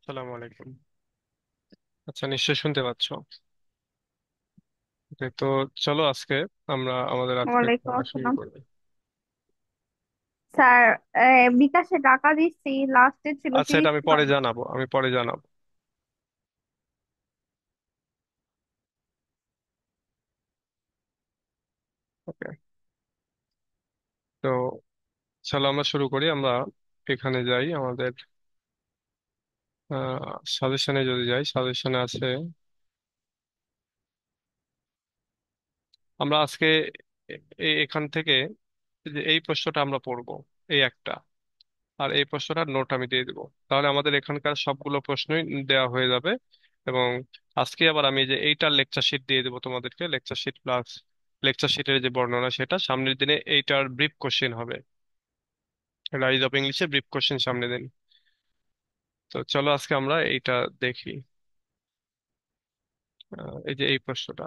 সালাম আলাইকুম। আচ্ছা, নিশ্চয় শুনতে পাচ্ছ। ওকে, তো চলো আজকে আমরা আমাদের আজকে ওয়ালাইকুম খেলা শুরু আসসালাম। করি। স্যার, বিকাশে টাকা দিচ্ছি, লাস্টে ছিল আচ্ছা, এটা 30 আমি পরে জন। জানাবো, আমি পরে জানাবো। ওকে, তো চলো আমরা শুরু করি। আমরা এখানে যাই, আমাদের সাজেশনে যদি যাই, সাজেশনে আছে আমরা আজকে এখান থেকে যে এই প্রশ্নটা আমরা পড়বো, এই একটা, আর এই প্রশ্নটার নোট আমি দিয়ে দেবো। তাহলে আমাদের এখানকার সবগুলো প্রশ্নই দেওয়া হয়ে যাবে। এবং আজকে আবার আমি যে এইটার লেকচার শিট দিয়ে দেবো তোমাদেরকে, লেকচার শিট প্লাস লেকচার শিটের যে বর্ণনা, সেটা সামনের দিনে এইটার ব্রিফ কোশ্চেন হবে। রাইজ অফ ইংলিশে ব্রিফ কোশ্চেন সামনের দিন। তো চলো আজকে আমরা এইটা দেখি। এই যে এই প্রশ্নটা।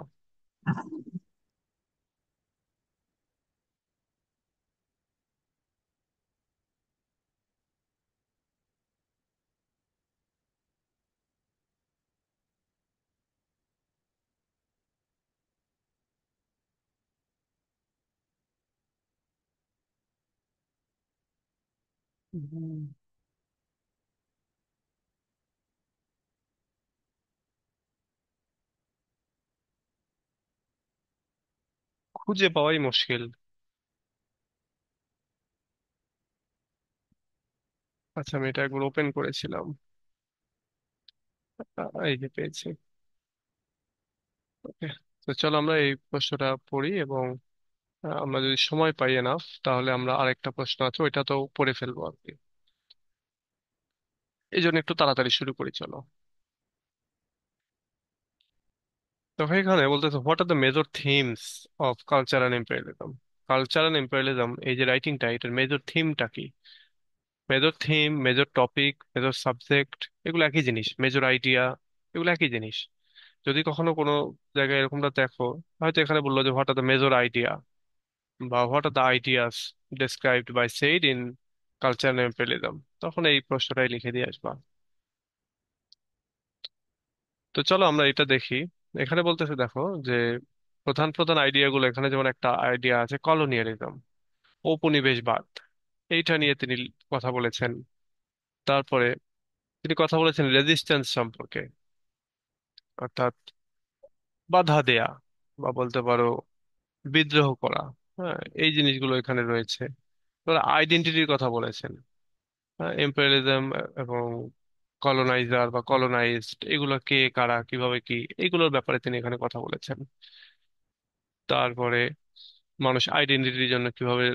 উম, খুঁজে পাওয়াই মুশকিল। আচ্ছা, আমি এটা একবার ওপেন করেছিলাম। এই যে পেয়েছি। ওকে, তো চলো আমরা এই প্রশ্নটা পড়ি এবং আমরা যদি সময় পাই এনাফ, তাহলে আমরা আরেকটা প্রশ্ন আছে ওইটা তো পড়ে ফেলবো আর কি। এই জন্য একটু তাড়াতাড়ি শুরু করি, চলো। তো এখানে বলতেছে, what are the major themes of culture and imperialism. Culture and imperialism, এই যে রাইটিংটা, এটার মেজর থিমটা কি? Major theme, major topic, major subject, এগুলো একই জিনিস। মেজর আইডিয়া, এগুলো একই জিনিস। যদি কখনো কোনো জায়গায় এরকমটা দেখো, হয়তো এখানে বললো যে what are the major idea, বা what are the ideas described by Said in culture and imperialism, তখন এই প্রশ্নটাই লিখে দিয়ে আসবা। তো চলো আমরা এটা দেখি। এখানে বলতেছে, দেখো যে প্রধান প্রধান আইডিয়া গুলো, এখানে যেমন একটা আইডিয়া আছে কলোনিয়ালিজম, ঔপনিবেশবাদ। এইটা নিয়ে তিনি কথা বলেছেন। তারপরে তিনি কথা বলেছেন রেজিস্ট্যান্স সম্পর্কে, অর্থাৎ বাধা দেয়া, বা বলতে পারো বিদ্রোহ করা। হ্যাঁ, এই জিনিসগুলো এখানে রয়েছে। তারা আইডেন্টিটির কথা বলেছেন। ইম্পেরিয়ালিজম এবং কলোনাইজার বা কলোনাইজড, এগুলো কে, কারা, কিভাবে, কি, এইগুলোর ব্যাপারে তিনি এখানে কথা বলেছেন। তারপরে মানুষ আইডেন্টিটির জন্য কিভাবে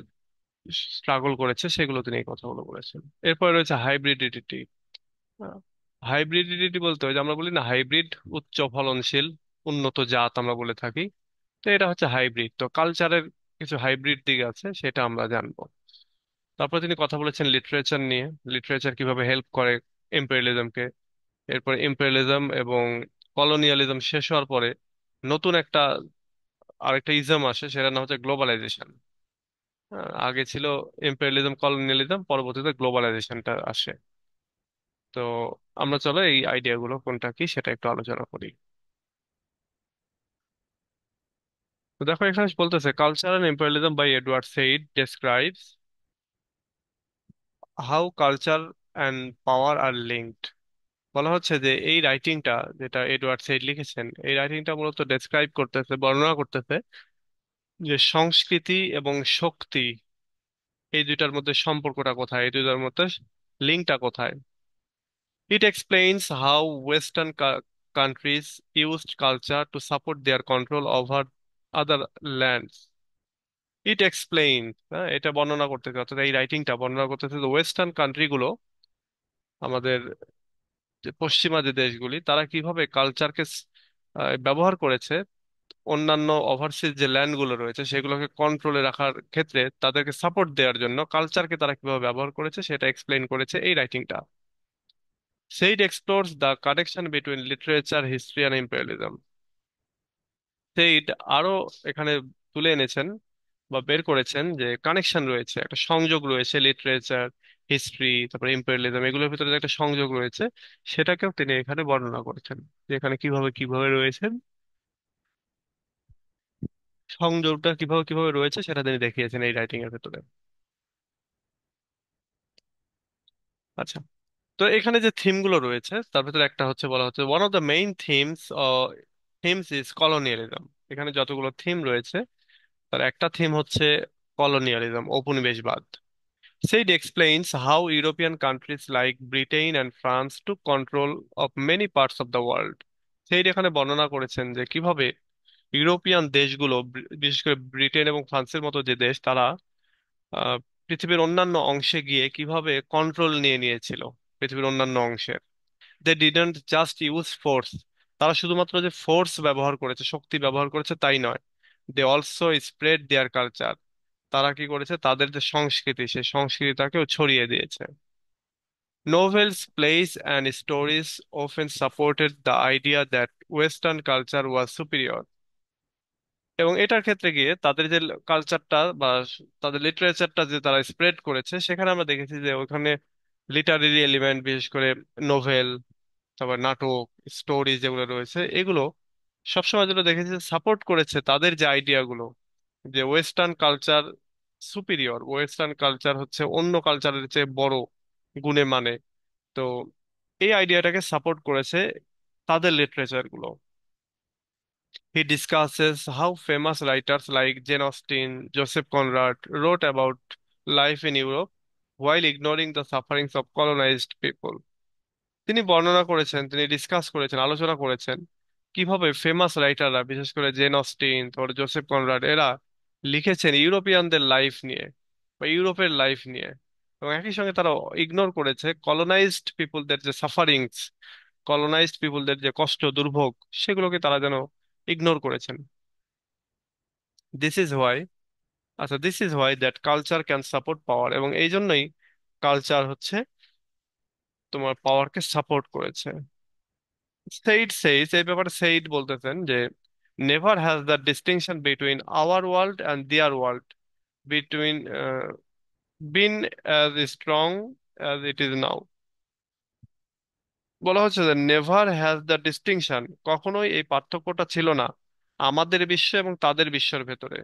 স্ট্রাগল করেছে, সেগুলো তিনি এই কথাগুলো বলেছেন। এরপরে রয়েছে হাইব্রিডিটি। হাইব্রিডিটি বলতে হয় যে আমরা বলি না, হাইব্রিড উচ্চ ফলনশীল উন্নত জাত আমরা বলে থাকি। তো এটা হচ্ছে হাইব্রিড। তো কালচারের কিছু হাইব্রিড দিক আছে, সেটা আমরা জানবো। তারপর তিনি কথা বলেছেন লিটারেচার নিয়ে, লিটারেচার কিভাবে হেল্প করে ইম্পেরিয়ালিজমকে। এরপর ইম্পেরিয়ালিজম এবং কলোনিয়ালিজম শেষ হওয়ার পরে নতুন একটা আরেকটা ইজম আসে, সেটার নাম হচ্ছে গ্লোবালাইজেশন। আগে ছিল ইম্পেরিয়ালিজম, কলোনিয়ালিজম, পরবর্তীতে গ্লোবালাইজেশনটা আসে। তো আমরা চলো এই আইডিয়াগুলো কোনটা কি সেটা একটু আলোচনা করি। তো দেখো এখানে বলতেছে, culture and imperialism by Edward Said describes how culture and power are linked. বলা হচ্ছে যে এই রাইটিংটা, যেটা এডওয়ার্ড সেইড লিখেছেন, এই রাইটিংটা মূলত ডেসক্রাইব করতেছে, বর্ণনা করতেছে যে সংস্কৃতি এবং শক্তি, এই দুইটার মধ্যে সম্পর্কটা কোথায়, এই দুইটার মধ্যে লিঙ্কটা কোথায়। It explains how Western countries used culture to support their control over other lands. It explains, এটা বর্ণনা করতেছে, অর্থাৎ এই রাইটিংটা বর্ণনা করতেছে যে ওয়েস্টার্ন কান্ট্রিগুলো, আমাদের যে পশ্চিমা যে দেশগুলি, তারা কিভাবে কালচারকে ব্যবহার করেছে অন্যান্য ওভারসিজ যে ল্যান্ড গুলো রয়েছে সেগুলোকে কন্ট্রোলে রাখার ক্ষেত্রে, তাদেরকে সাপোর্ট দেওয়ার জন্য কালচারকে তারা কিভাবে ব্যবহার করেছে সেটা এক্সপ্লেইন করেছে এই রাইটিংটা। Said explores the connection between literature, history and imperialism. Said আরো এখানে তুলে এনেছেন বা বের করেছেন যে কানেকশন রয়েছে, একটা সংযোগ রয়েছে লিটারেচার, হিস্ট্রি, তারপরে ইম্পেরিয়ালিজম, এগুলোর ভিতরে যে একটা সংযোগ রয়েছে সেটাকেও তিনি এখানে বর্ণনা করেছেন, যে এখানে কিভাবে কিভাবে রয়েছেন, সংযোগটা কিভাবে কিভাবে রয়েছে সেটা তিনি দেখিয়েছেন এই রাইটিং এর ভেতরে। আচ্ছা, তো এখানে যে থিম গুলো রয়েছে তার ভিতরে একটা হচ্ছে, বলা হচ্ছে one of the main themes is colonialism. এখানে যতগুলো থিম রয়েছে তার একটা থিম হচ্ছে colonialism, ঔপনিবেশবাদ। Said explains how European countries like Britain and France took control of many parts of the world. Said এখানে বর্ণনা করেছেন যে কিভাবে ইউরোপিয়ান দেশগুলো, বিশেষ করে ব্রিটেন এবং ফ্রান্সের মতো যে দেশ, তারা আহ, পৃথিবীর অন্যান্য অংশে গিয়ে কিভাবে কন্ট্রোল নিয়ে নিয়েছিল পৃথিবীর অন্যান্য অংশের। They didn't just use force, তারা শুধুমাত্র যে ফোর্স ব্যবহার করেছে, শক্তি ব্যবহার করেছে তাই নয়, they also spread their culture. তারা কি করেছে, তাদের যে সংস্কৃতি সেই সংস্কৃতিটাকেও ছড়িয়ে দিয়েছে। Novels, plays, and stories often supported the idea that Western culture was superior. এবং এটার ক্ষেত্রে গিয়ে তাদের যে কালচারটা বা তাদের লিটারেচারটা যে তারা স্প্রেড করেছে, সেখানে আমরা দেখেছি যে ওখানে লিটারেরি এলিমেন্ট, বিশেষ করে নোভেল, তারপর নাটক, স্টোরি যেগুলো রয়েছে, এগুলো সবসময় যেটা দেখেছি সাপোর্ট করেছে তাদের যে আইডিয়াগুলো, যে western culture superior, western culture হচ্ছে অন্য কালচারের চেয়ে বড় গুণে মানে। তো এই আইডিয়াটাকে সাপোর্ট করেছে তাদের লিটারেচার গুলো। He discusses how famous writers like Jane Austen, Joseph Conrad wrote about life in Europe while ignoring the sufferings of colonized people. তিনি বর্ণনা করেছেন, তিনি ডিসকাস করেছেন, আলোচনা করেছেন কিভাবে ফেমাস রাইটাররা, বিশেষ করে জেন অস্টিন, তারপর জোসেফ কনরাড, এরা লিখেছেন ইউরোপিয়ানদের লাইফ নিয়ে বা ইউরোপের লাইফ নিয়ে, এবং একই সঙ্গে তারা ইগনোর করেছে কলোনাইজড পিপলদের যে সাফারিংস, কলোনাইজড পিপলদের যে কষ্ট দুর্ভোগ, সেগুলোকে তারা যেন ইগনোর করেছেন। দিস ইজ হোয়াই, আচ্ছা, this is why that culture can support power, এবং এই জন্যই কালচার হচ্ছে তোমার পাওয়ারকে সাপোর্ট করেছে। সেইড সেইস, এই ব্যাপারে সেইড বলতেছেন যে never has the distinction between our world and their world between been as strong as it is now. বলা হচ্ছে যে নেভার হ্যাজ দ্য ডিস্টিংশন, কখনোই এই পার্থক্যটা ছিল না আমাদের বিশ্ব এবং তাদের বিশ্বের ভেতরে,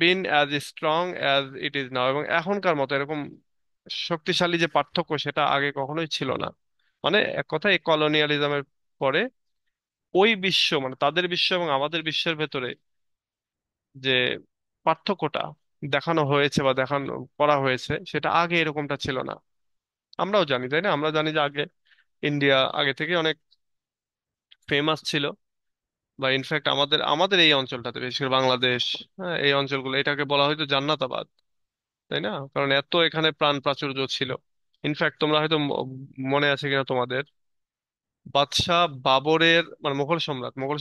been as strong as it is now, এবং এখনকার মতো এরকম শক্তিশালী যে পার্থক্য সেটা আগে কখনোই ছিল না। মানে এক কথায় কলোনিয়ালিজমের পরে ওই বিশ্ব, মানে তাদের বিশ্ব এবং আমাদের বিশ্বের ভেতরে যে পার্থক্যটা দেখানো হয়েছে বা দেখানো করা হয়েছে, সেটা আগে এরকমটা ছিল না। আমরাও জানি, তাই না? আমরা জানি যে আগে ইন্ডিয়া আগে থেকে অনেক ফেমাস ছিল, বা ইনফ্যাক্ট আমাদের আমাদের এই অঞ্চলটাতে, বিশেষ করে বাংলাদেশ, হ্যাঁ, এই অঞ্চলগুলো, এটাকে বলা হয়তো জান্নাতাবাদ, তাই না? কারণ এত এখানে প্রাণ প্রাচুর্য ছিল। ইনফ্যাক্ট তোমরা হয়তো মনে আছে কিনা তোমাদের, বাদশাহ বাবরের, মানে মোগল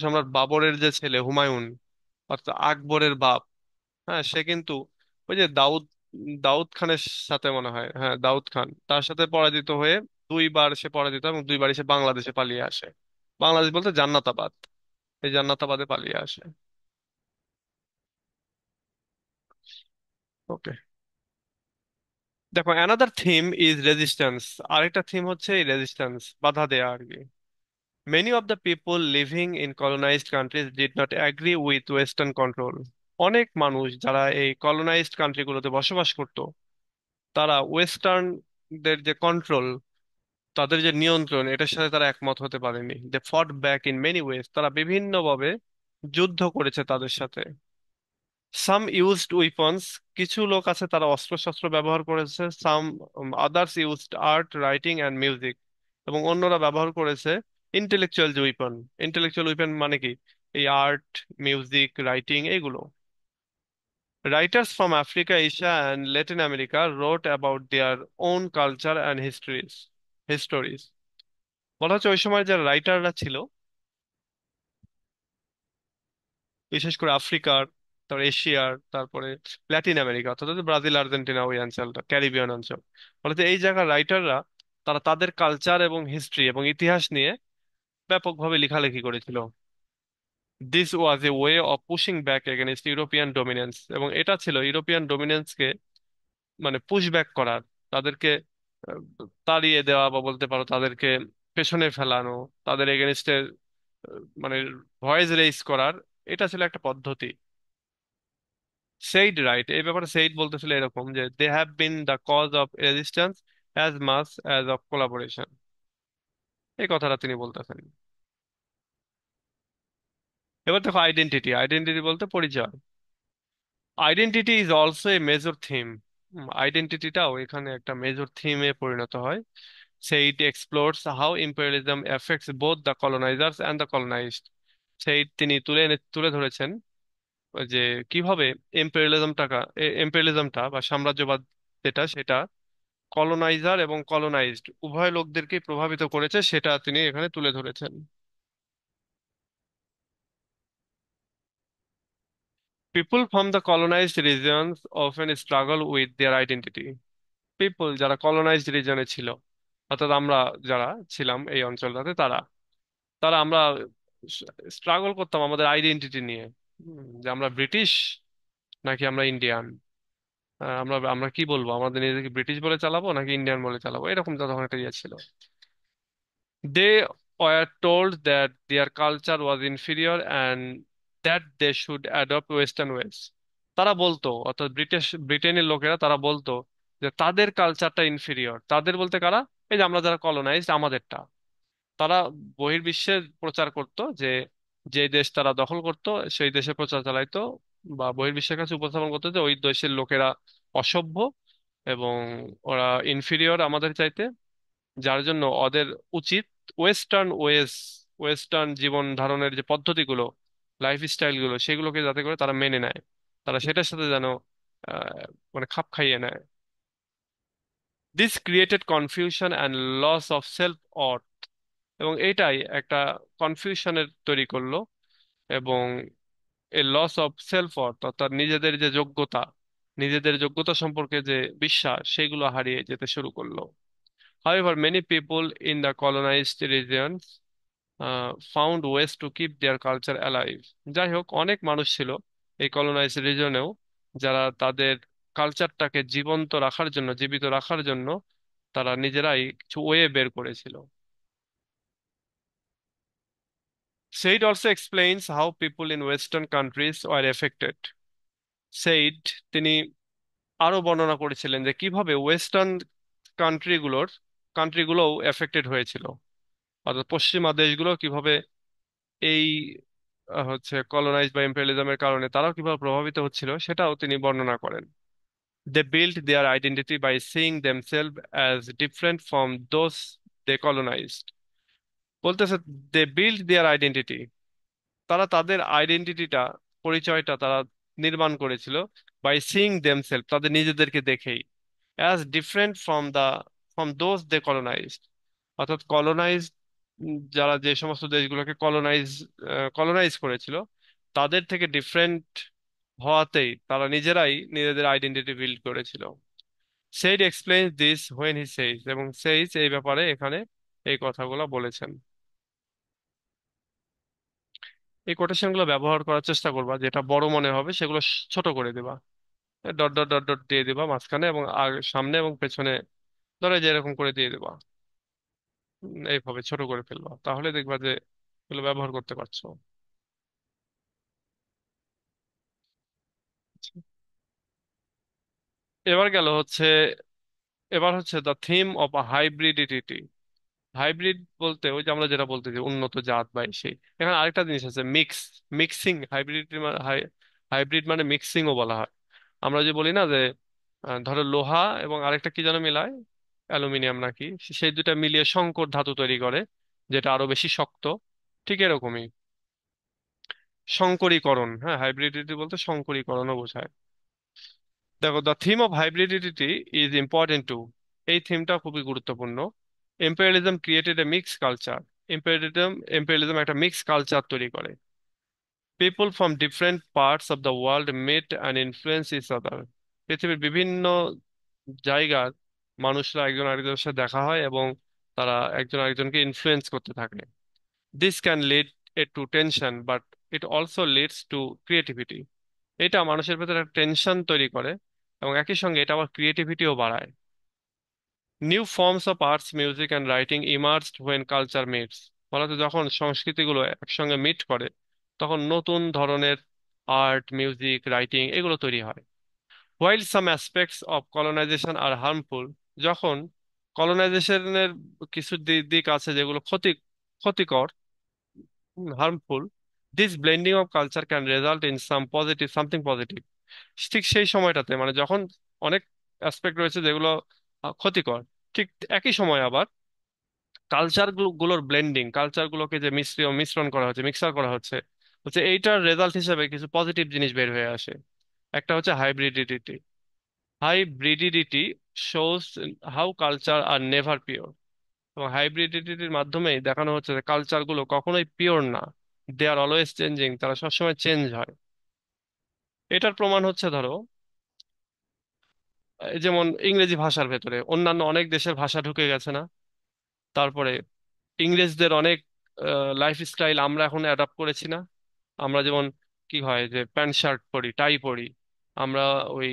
সম্রাট বাবরের যে ছেলে হুমায়ুন, অর্থাৎ আকবরের বাপ, হ্যাঁ, সে কিন্তু ওই যে দাউদ দাউদ খানের সাথে, মনে হয়, হ্যাঁ, দাউদ খান, তার সাথে পরাজিত হয়ে দুইবার সে পরাজিত, এবং দুইবারই সে বাংলাদেশে পালিয়ে আসে। বাংলাদেশ বলতে জান্নাতাবাদ, এই জান্নাতাবাদে পালিয়ে আসে। ওকে, দেখো, অ্যানাদার থিম ইজ রেজিস্ট্যান্স। আরেকটা থিম হচ্ছে এই রেজিস্ট্যান্স, বাধা দেয়া আর কি। Many of the people living in colonized countries did not agree with Western control. অনেক মানুষ যারা এই কলোনাইজড কান্ট্রিগুলোতে বসবাস করত, তারা ওয়েস্টার্ন দের যে কন্ট্রোল, তাদের যে নিয়ন্ত্রণ, এটার সাথে তারা একমত হতে পারেনি। দে ফট ব্যাক ইন মেনি ওয়েজ, তারা বিভিন্নভাবে যুদ্ধ করেছে তাদের সাথে। সাম ইউজড উইপন্স, কিছু লোক আছে তারা অস্ত্রশস্ত্র ব্যবহার করেছে। Some others used art, writing and music, এবং অন্যরা ব্যবহার করেছে ইন্টেলেকচুয়াল যে উইপন। ইন্টেলেকচুয়াল উইপন মানে কি? এই আর্ট, মিউজিক, রাইটিং, এগুলো। Writers from Africa, Asia and Latin America wrote about their own culture and histories. বলা হচ্ছে ওই সময় যারা রাইটাররা ছিল, বিশেষ করে আফ্রিকার, তারপর এশিয়ার, তারপরে ল্যাটিন আমেরিকা, অর্থাৎ ওই যে ব্রাজিল, আর্জেন্টিনা, ওই অঞ্চলটা, ক্যারিবিয়ান অঞ্চল, বলতে এই জায়গার রাইটাররা, তারা তাদের কালচার এবং হিস্ট্রি এবং ইতিহাস নিয়ে ব্যাপকভাবে লেখালেখি করেছিল। This was a way of pushing back against European dominance, এবং এটা ছিল ইউরোপিয়ান ডমিনেন্সকে মানে পুশ ব্যাক করার, তাদেরকে আহ, তাড়িয়ে দেওয়া, বা বলতে পারো তাদেরকে পেছনে ফেলানো, তাদের এগেনস্টে মানে ভয়েস রেইজ করার, এটা ছিল একটা পদ্ধতি। সেইড রাইট, এই ব্যাপারে সেইড বলতেছিল এরকম যে they have been the cause of resistance as much as of collaboration, এই কথাটা তিনি বলতেছেন। এবার দেখো আইডেন্টিটি, আইডেন্টিটি বলতে পরিচয়। Identity is also a major theme, আইডেন্টিটিটাও এখানে একটা মেজর থিমে পরিণত হয়। Said explores how imperialism affects both the colonisers and the colonised. Said তিনি তুলে ধরেছেন যে কিভাবে ইম্পেরিয়ালিজমটা বা সাম্রাজ্যবাদ যেটা, সেটা কলোনাইজার এবং কলোনাইজড উভয় লোকদেরকেই প্রভাবিত করেছে, সেটা তিনি এখানে তুলে ধরেছেন। People from the colonised regions often struggle with their identity. People যারা কলোনাইজড রিজনে ছিল, অর্থাৎ আমরা যারা ছিলাম এই অঞ্চলটাতে, তারা তারা আমরা স্ট্রাগল করতাম আমাদের আইডেন্টিটি নিয়ে। যে আমরা ব্রিটিশ নাকি আমরা ইন্ডিয়ান, আমরা আমরা কি বলবো, আমাদের নিজেদেরকে ব্রিটিশ বলে চালাবো নাকি ইন্ডিয়ান বলে চালাবো, এরকম তখন একটা ইয়ে ছিল। They were told that their culture was inferior and that they should adopt Western ways. তারা বলতো, অর্থাৎ ব্রিটেনের লোকেরা তারা বলতো যে তাদের কালচারটা ইনফিরিয়র। তাদের বলতে কারা? এই যে আমরা যারা কলোনাইজড, আমাদেরটা। তারা বহির্বিশ্বে প্রচার করত যে যে দেশ তারা দখল করত সেই দেশে প্রচার চালাইতো, বা বহির্বিশ্বের কাছে উপস্থাপন করতো যে ওই দেশের লোকেরা অসভ্য এবং ওরা ইনফিরিয়র আমাদের চাইতে, যার জন্য ওদের উচিত ওয়েস্টার্ন ওয়েস্টার্ন জীবন ধারণের যে পদ্ধতিগুলো, লাইফ স্টাইল গুলো, সেগুলোকে যাতে করে তারা মেনে নেয়, তারা সেটার সাথে যেন আহ, মানে খাপ খাইয়ে নেয়। This created confusion and loss of self worth, এবং এইটাই একটা কনফিউশনের তৈরি করলো, এবং এ লস অফ সেলফ অর্থ, অর্থাৎ নিজেদের যোগ্যতা সম্পর্কে যে বিশ্বাস, সেগুলো হারিয়ে যেতে শুরু করলো। However, many people in the colonized regions found ways to keep there culture alive. যাই হোক, অনেক মানুষ ছিল এই কলোনাইজড রিজনেও যারা তাদের কালচারটাকে জীবিত রাখার জন্য তারা নিজেরাই কিছু ওয়ে বের করেছিল। Said also explains how people in western countries were affected. Said তিনি আরো বর্ণনা করেছিলেন যে কিভাবে ওয়েস্টার্ন কান্ট্রিগুলোর কান্ট্রিগুলোও এফেক্টেড হয়েছিল, অর্থাৎ পশ্চিমা দেশগুলো কিভাবে এই হচ্ছে কলোনাইজ বা ইম্পেরিয়ালিজমের কারণে তারাও কিভাবে প্রভাবিত হচ্ছিল, সেটাও তিনি বর্ণনা করেন। They build their identity by seeing themselves as different from those they colonized. বলতেছে দে বিল্ড দেয়ার আইডেন্টিটি, তারা তাদের আইডেন্টিটিটা, পরিচয়টা তারা নির্মাণ করেছিল বাই সিইং দেমসেলভ, তাদের নিজেদেরকে দেখেই, as different from those they colonized, অর্থাৎ যারা যে সমস্ত দেশগুলোকে কলোনাইজ করেছিল তাদের থেকে ডিফারেন্ট হওয়াতেই তারা নিজেরাই নিজেদের আইডেন্টিটি বিল্ড করেছিল। Said explains this when he সেইজ, এবং সেইজ এই ব্যাপারে এখানে এই কথাগুলো বলেছেন। এই কোটেশন গুলো ব্যবহার করার চেষ্টা করবা, যেটা বড় মনে হবে সেগুলো ছোট করে দিবা, ডট ডট ডট ডট দিয়ে দিবা মাঝখানে, এবং সামনে এবং পেছনে ধরো যে এরকম করে দিয়ে দিবা। এইভাবে ছোট করে ফেলবা, তাহলে দেখবা যে এগুলো ব্যবহার করতে পারছো। এবার গেল হচ্ছে এবার হচ্ছে দ্য থিম অফ হাইব্রিডিটি। হাইব্রিড বলতে ওই যে আমরা যেটা বলতেছি উন্নত জাত বা সেই, এখানে আরেকটা জিনিস আছে, মিক্সিং। হাইব্রিড মানে মিক্সিংও বলা হয়। আমরা যে বলি না যে ধরো লোহা এবং আরেকটা কি যেন মিলায়, অ্যালুমিনিয়াম নাকি, সেই দুটা মিলিয়ে সংকর ধাতু তৈরি করে, যেটা আরো বেশি শক্ত। ঠিক এরকমই সংকরীকরণ, হ্যাঁ, হাইব্রিডিটি বলতে সংকরীকরণও বোঝায়। দেখো, the theme of hybridity is important too, এই থিমটা খুবই গুরুত্বপূর্ণ। Imperialism created a mix culture, imperialism একটা মিক্স কালচার তৈরি করে। People from different parts of the world met and influence each other. পৃথিবীর বিভিন্ন জায়গার মানুষরা একজন আরেকজনের সাথে দেখা হয় এবং তারা একজন আরেকজনকে ইনফ্লুয়েন্স করতে থাকে। This can lead to tension but it also leads to creativity. এটা মানুষের ভেতরে একটা টেনশন তৈরি করে এবং একই সঙ্গে এটা আবার ক্রিয়েটিভিটিও বাড়ায়। New forms of arts music and writing emerged when culture meets. ফলত যখন সংস্কৃতিগুলো একসঙ্গে মিট করে তখন নতুন ধরনের আর্ট, মিউজিক, রাইটিং এগুলো তৈরি হয়। While some aspects of colonization are harmful, যখন কলোনাইজেশনের কিছু দিক আছে যেগুলো ক্ষতিকর, harmful, this blending of culture can result in something positive. ঠিক সেই সময়টাতে মানে যখন অনেক অ্যাসপেক্ট রয়েছে যেগুলো ক্ষতিকর, ঠিক একই সময় আবার কালচার গুলোর ব্লেন্ডিং, কালচার গুলোকে যে মিশ্রণ করা হচ্ছে, মিক্সার করা হচ্ছে, হচ্ছে এইটার রেজাল্ট হিসেবে কিছু পজিটিভ জিনিস বের হয়ে আসে। একটা হচ্ছে hybridity. Hybridity shows how culture are never pure. এবং হাইব্রিডিটির মাধ্যমেই দেখানো হচ্ছে যে কালচার গুলো কখনোই পিওর না, দে আর অলওয়েজ চেঞ্জিং, তারা সবসময় চেঞ্জ হয়। এটার প্রমাণ হচ্ছে ধরো এই যেমন ইংরেজি ভাষার ভেতরে অন্যান্য অনেক দেশের ভাষা ঢুকে গেছে না, তারপরে ইংরেজদের অনেক লাইফস্টাইল আমরা এখন অ্যাডাপ্ট করেছি না। আমরা যেমন কি হয় যে প্যান্ট শার্ট পরি, টাই পরি, আমরা ওই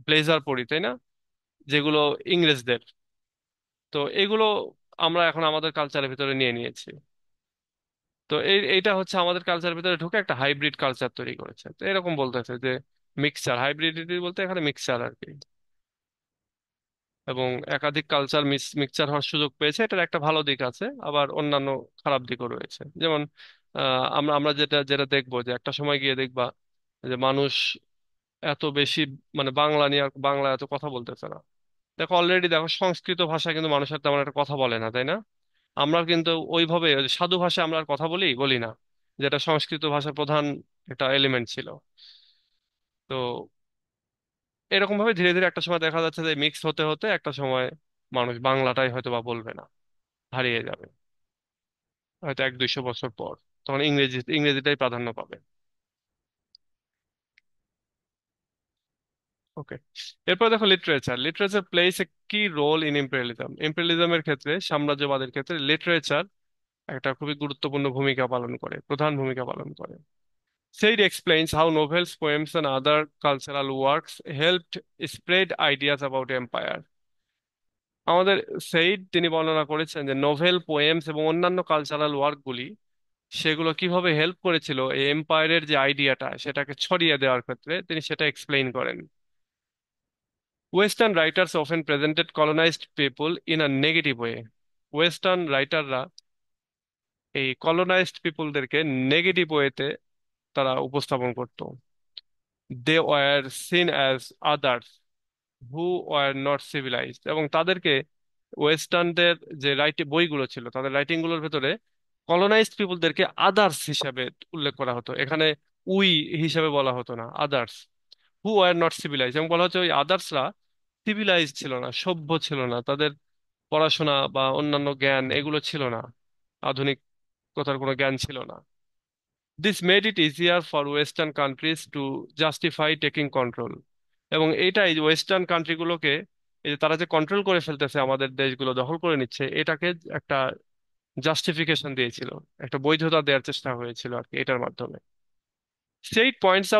ব্লেজার পরি, তাই না, যেগুলো ইংরেজদের। তো এগুলো আমরা এখন আমাদের কালচারের ভিতরে নিয়ে নিয়েছি। তো এইটা হচ্ছে আমাদের কালচারের ভিতরে ঢুকে একটা হাইব্রিড কালচার তৈরি করেছে। তো এরকম বলতেছে যে মিক্সচার, হাইব্রিডিটি বলতে এখানে মিক্সচার আর কি। এবং একাধিক কালচার মিক্সচার হওয়ার সুযোগ পেয়েছে, এটার একটা ভালো দিক আছে, আবার অন্যান্য খারাপ দিকও রয়েছে। যেমন আমরা আমরা যেটা যেটা দেখবো যে একটা সময় গিয়ে দেখবা যে মানুষ এত বেশি মানে বাংলা নিয়ে আর বাংলা এত কথা বলতেছে না। দেখো অলরেডি দেখো সংস্কৃত ভাষা কিন্তু মানুষের তেমন একটা কথা বলে না, তাই না? আমরা কিন্তু ওইভাবে ওই যে সাধু ভাষায় আমরা আর কথা বলি বলি না, যেটা সংস্কৃত ভাষার প্রধান একটা এলিমেন্ট ছিল। তো এরকম ভাবে ধীরে ধীরে একটা সময় দেখা যাচ্ছে যে মিক্স হতে হতে একটা সময় মানুষ বাংলাটাই হয়তো বা বলবে না, হারিয়ে যাবে, হয়তো 100-200 বছর পর। তখন ইংরেজিটাই প্রাধান্য পাবে। ওকে, এরপর দেখো লিটারেচার। লিটারেচার প্লেস এ কি রোল ইন ইম্পেরিয়ালিজম। ইম্পেরিয়ালিজমের ক্ষেত্রে, সাম্রাজ্যবাদের ক্ষেত্রে লিটারেচার একটা খুবই গুরুত্বপূর্ণ ভূমিকা পালন করে, প্রধান ভূমিকা পালন করে। Said explains how novels, poems, and other cultural works helped spread ideas about empire. আমাদের সেইড তিনি বর্ণনা করেছেন যে নোভেল, পোয়েমস এবং অন্যান্য কালচারাল ওয়ার্কগুলি সেগুলো কিভাবে হেল্প করেছিল এই এম্পায়ারের যে আইডিয়াটা সেটাকে ছড়িয়ে দেওয়ার ক্ষেত্রে, তিনি সেটা এক্সপ্লেইন করেন। Western writers often presented colonised people in a negative way. Western রাইটাররা এই কলোনাইজড পিপলদেরকে নেগেটিভ ওয়েতে তারা উপস্থাপন করত। They were seen as others who were not civilised, এবং তাদেরকে ওয়েস্টার্নদের যে বইগুলো ছিল তাদের রাইটিং গুলোর ভেতরে কলোনাইজড পিপলদেরকে আদার্স হিসাবে উল্লেখ করা হতো। এখানে উই হিসাবে বলা হতো না, others who are not civilise. এবং বলা হচ্ছে ওই আদার্সরা সিভিলাইজ ছিল না, সভ্য ছিল না, তাদের পড়াশোনা বা অন্যান্য জ্ঞান এগুলো ছিল না, আধুনিকতার কোনো জ্ঞান ছিল না। This made it easier for western countries to justify taking control. এবং এইটাই ওয়েস্টার্ন কান্ট্রিগুলোকে, এই যে তারা যে কন্ট্রোল করে ফেলতেছে, আমাদের দেশগুলো দখল করে নিচ্ছে, এটাকে একটা জাস্টিফিকেশন দিয়েছিল, একটা বৈধতা দেওয়ার চেষ্টা হয়েছিল আর কি এটার মাধ্যমে। State points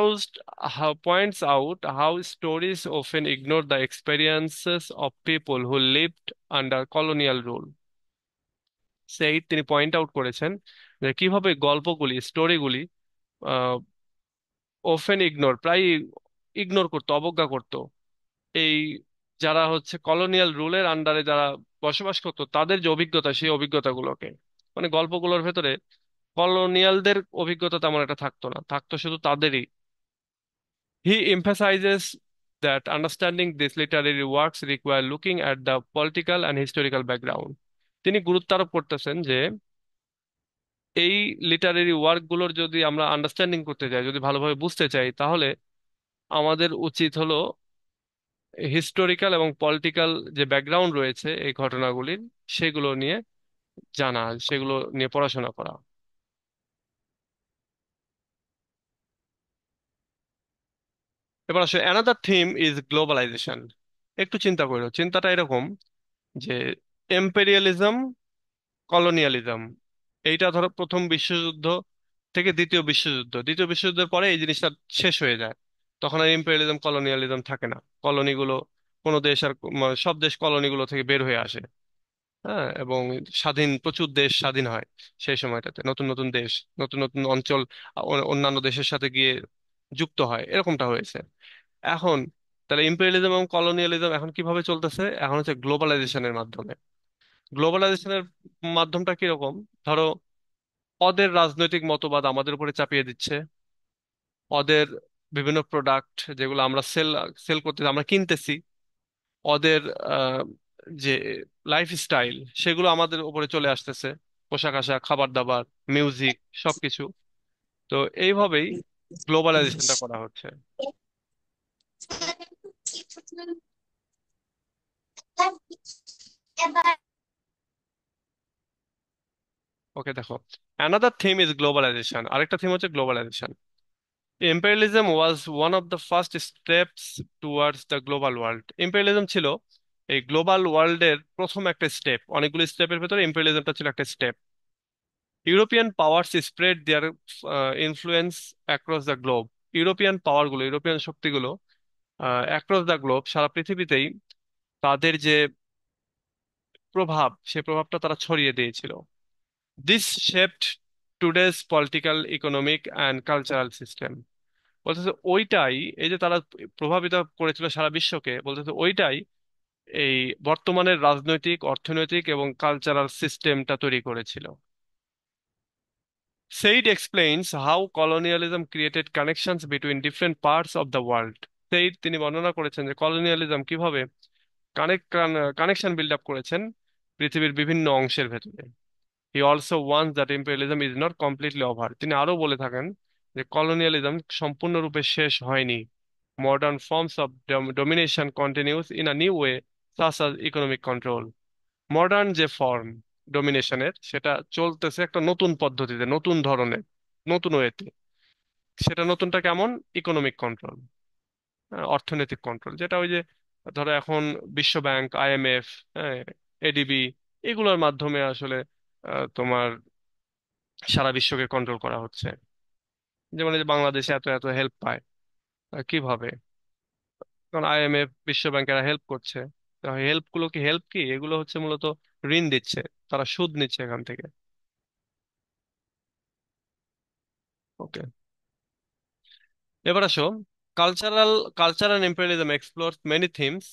out how stories often ignore the experiences of people who lived under colonial rule. তিনি পয়েন্ট আউট করেছেন যে কিভাবে গল্পগুলি, স্টোরিগুলি ওফেন ইগনোর, প্রায় ইগনোর করতো, অবজ্ঞা করতো এই যারা হচ্ছে কলোনিয়াল রুলের আন্ডারে যারা বসবাস করতো তাদের যে অভিজ্ঞতা, সেই অভিজ্ঞতাগুলোকে, মানে গল্পগুলোর ভেতরে কলোনিয়ালদের অভিজ্ঞতা তেমন একটা থাকতো না, থাকতো শুধু তাদেরই। He emphasizes that understanding these literary works require looking at the political and historical background. তিনি গুরুত্ব আরোপ করতেছেন যে এই লিটারেরি ওয়ার্কগুলোর যদি আমরা আন্ডারস্ট্যান্ডিং করতে চাই, যদি ভালোভাবে বুঝতে চাই, তাহলে আমাদের উচিত হলো হিস্টোরিক্যাল এবং পলিটিক্যাল যে ব্যাকগ্রাউন্ড রয়েছে এই ঘটনাগুলির, সেগুলো নিয়ে জানা, সেগুলো নিয়ে পড়াশোনা করা। এবার আসলে অ্যানাদার থিম ইজ গ্লোবালাইজেশন। একটু চিন্তা করো, চিন্তাটা এরকম যে এম্পেরিয়ালিজম, কলোনিয়ালিজম, এইটা ধরো প্রথম বিশ্বযুদ্ধ থেকে দ্বিতীয় বিশ্বযুদ্ধ, দ্বিতীয় বিশ্বযুদ্ধের পরে এই জিনিসটা শেষ হয়ে যায়। তখন আর ইম্পেরিয়ালিজম, কলোনিয়ালিজম থাকে না। কলোনিগুলো কোনো দেশ আর মানে সব দেশ কলোনিগুলো থেকে বের হয়ে আসে। হ্যাঁ, এবং প্রচুর দেশ স্বাধীন হয় সেই সময়টাতে। নতুন নতুন দেশ, নতুন নতুন অঞ্চল অন্যান্য দেশের সাথে গিয়ে যুক্ত হয়, এরকমটা হয়েছে। এখন তাহলে ইম্পেরিয়ালিজম এবং কলোনিয়ালিজম এখন কিভাবে চলতেছে? এখন হচ্ছে গ্লোবালাইজেশনের মাধ্যমে। গ্লোবালাইজেশনের মাধ্যমটা কিরকম? ধরো, ওদের রাজনৈতিক মতবাদ আমাদের উপরে চাপিয়ে দিচ্ছে, ওদের বিভিন্ন প্রোডাক্ট যেগুলো আমরা সেল সেল করতে আমরা কিনতেছি, ওদের আহ, যে লাইফস্টাইল সেগুলো আমাদের উপরে চলে আসতেছে, পোশাক আশাক, খাবার দাবার, মিউজিক, সবকিছু। তো এইভাবেই গ্লোবালাইজেশনটা করা হচ্ছে। ওকে, দেখো, অ্যানাদার থিম ইজ গ্লোবালাইজেশন। আরেকটা থিম হচ্ছে globalization. Imperialism was one of the first steps towards the global world. Imperialism ছিল এই গ্লোবাল ওয়ার্ল্ডের প্রথম একটা স্টেপ। অনেকগুলো স্টেপের ভেতরে ইম্পেরিয়ালিজমটা ছিল একটা step. European powers spread their influence across the globe. European পাওয়ারগুলো, ইউরোপিয়ান শক্তিগুলো অ্যাক্রস দ্য গ্লোব, সারা পৃথিবীতেই তাদের যে প্রভাব, সে প্রভাবটা তারা ছড়িয়ে দিয়েছিল। This shaped today's political, economic and cultural system. বলতেছে ওইটাই, এই যে তারা প্রভাবিত করেছিল সারা বিশ্বকে, বলতেছে ওইটাই এই বর্তমানের রাজনৈতিক, অর্থনৈতিক এবং কালচারাল সিস্টেমটা তৈরি করেছিল। Said explains how colonialism created connections between different parts of the world. Said তিনি বর্ণনা করেছেন যে কলোনিয়ালিজম কিভাবে কানেকশন বিল্ড আপ করেছেন পৃথিবীর বিভিন্ন অংশের ভেতরে। He also warns that imperialism is not completely over. তিনি আরো বলে থাকেন যে কলোনিয়ালিজম সম্পূর্ণরূপে শেষ হয়নি। Modern forms of domination continues in a new way, such as economic control. Modern যে ফর্ম ডমিনেশনের, সেটা চলতেছে একটা নতুন পদ্ধতিতে, নতুন ধরনের, নতুন ওয়েতে। সেটা নতুনটা কেমন? ইকোনমিক কন্ট্রোল, অর্থনৈতিক কন্ট্রোল, যেটা ওই যে ধরো এখন বিশ্ব ব্যাংক, আইএমএফ, হ্যাঁ, এডিবি, এগুলোর মাধ্যমে আসলে তোমার সারা বিশ্বকে কন্ট্রোল করা হচ্ছে। যেমন এই যে বাংলাদেশে এত এত হেল্প পায়, কিভাবে? কারণ আইএমএফ, বিশ্ব ব্যাংক এরা হেল্প করছে। হেল্প গুলো কি, হেল্প কি, এগুলো হচ্ছে মূলত ঋণ দিচ্ছে, তারা সুদ নিচ্ছে এখান থেকে। ওকে, এবার আসো cultural culture and imperialism explore many themes.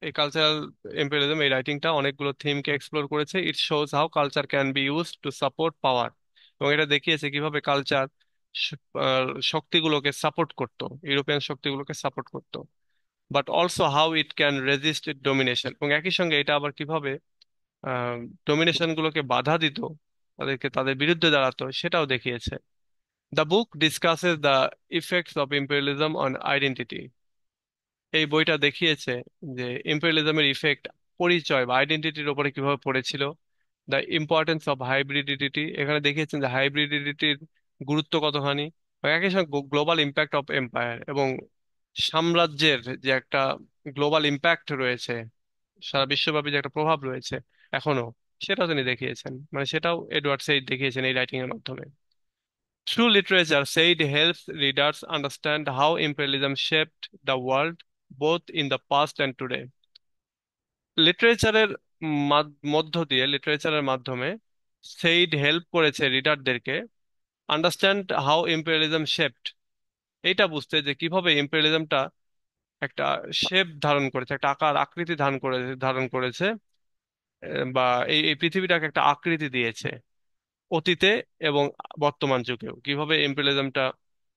এই কালচারাল ইম্পেরিয়ালিজম, এই রাইটিংটা অনেকগুলো থিমকে এক্সপ্লোর করেছে। It shows how culture can be use to support power. এবং এটা দেখিয়েছে কিভাবে কালচার শক্তিগুলোকে সাপোর্ট করতো, ইউরোপিয়ান শক্তিগুলোকে সাপোর্ট করতো। But also how it can resist domination. এবং একই সঙ্গে এটা আবার কিভাবে ডোমিনেশন গুলোকে বাধা দিত, তাদেরকে, তাদের বিরুদ্ধে দাঁড়াতো, সেটাও দেখিয়েছে। The book discusses the effects of imperialism on identity. এই বইটা দেখিয়েছে যে ইম্পেরিয়ালিজমের ইফেক্ট পরিচয় বা আইডেন্টিটির উপরে কিভাবে পড়েছিল। দ্য ইম্পর্টেন্স অফ হাইব্রিডিটি, এখানে দেখিয়েছেন যে হাইব্রিডিটির গুরুত্ব কতখানি। এবং একই সঙ্গে গ্লোবাল ইম্প্যাক্ট অফ এম্পায়ার, এবং সাম্রাজ্যের যে একটা গ্লোবাল ইম্প্যাক্ট রয়েছে, সারা বিশ্বব্যাপী যে একটা প্রভাব রয়েছে এখনো, সেটাও তিনি দেখিয়েছেন। মানে সেটাও এডওয়ার্ড সেইড দেখিয়েছেন এই রাইটিং এর মাধ্যমে। True literature, said, helps readers understand how imperialism shaped the world both in the past and today. লিটারেচারের মধ্য দিয়ে, লিটারেচারের মাধ্যমে সেইড হেল্প করেছে রিডারদেরকে আন্ডারস্ট্যান্ড হাউ ইম্পেরিয়ালিজম শেপড, এইটা বুঝতে যে কিভাবে ইম্পেরিয়ালিজমটা একটা শেপ ধারণ করেছে, একটা আকার আকৃতি ধারণ করেছে, বা এই এই পৃথিবীটাকে একটা আকৃতি দিয়েছে অতীতে এবং বর্তমান যুগেও কিভাবে ইম্পেরিয়ালিজমটা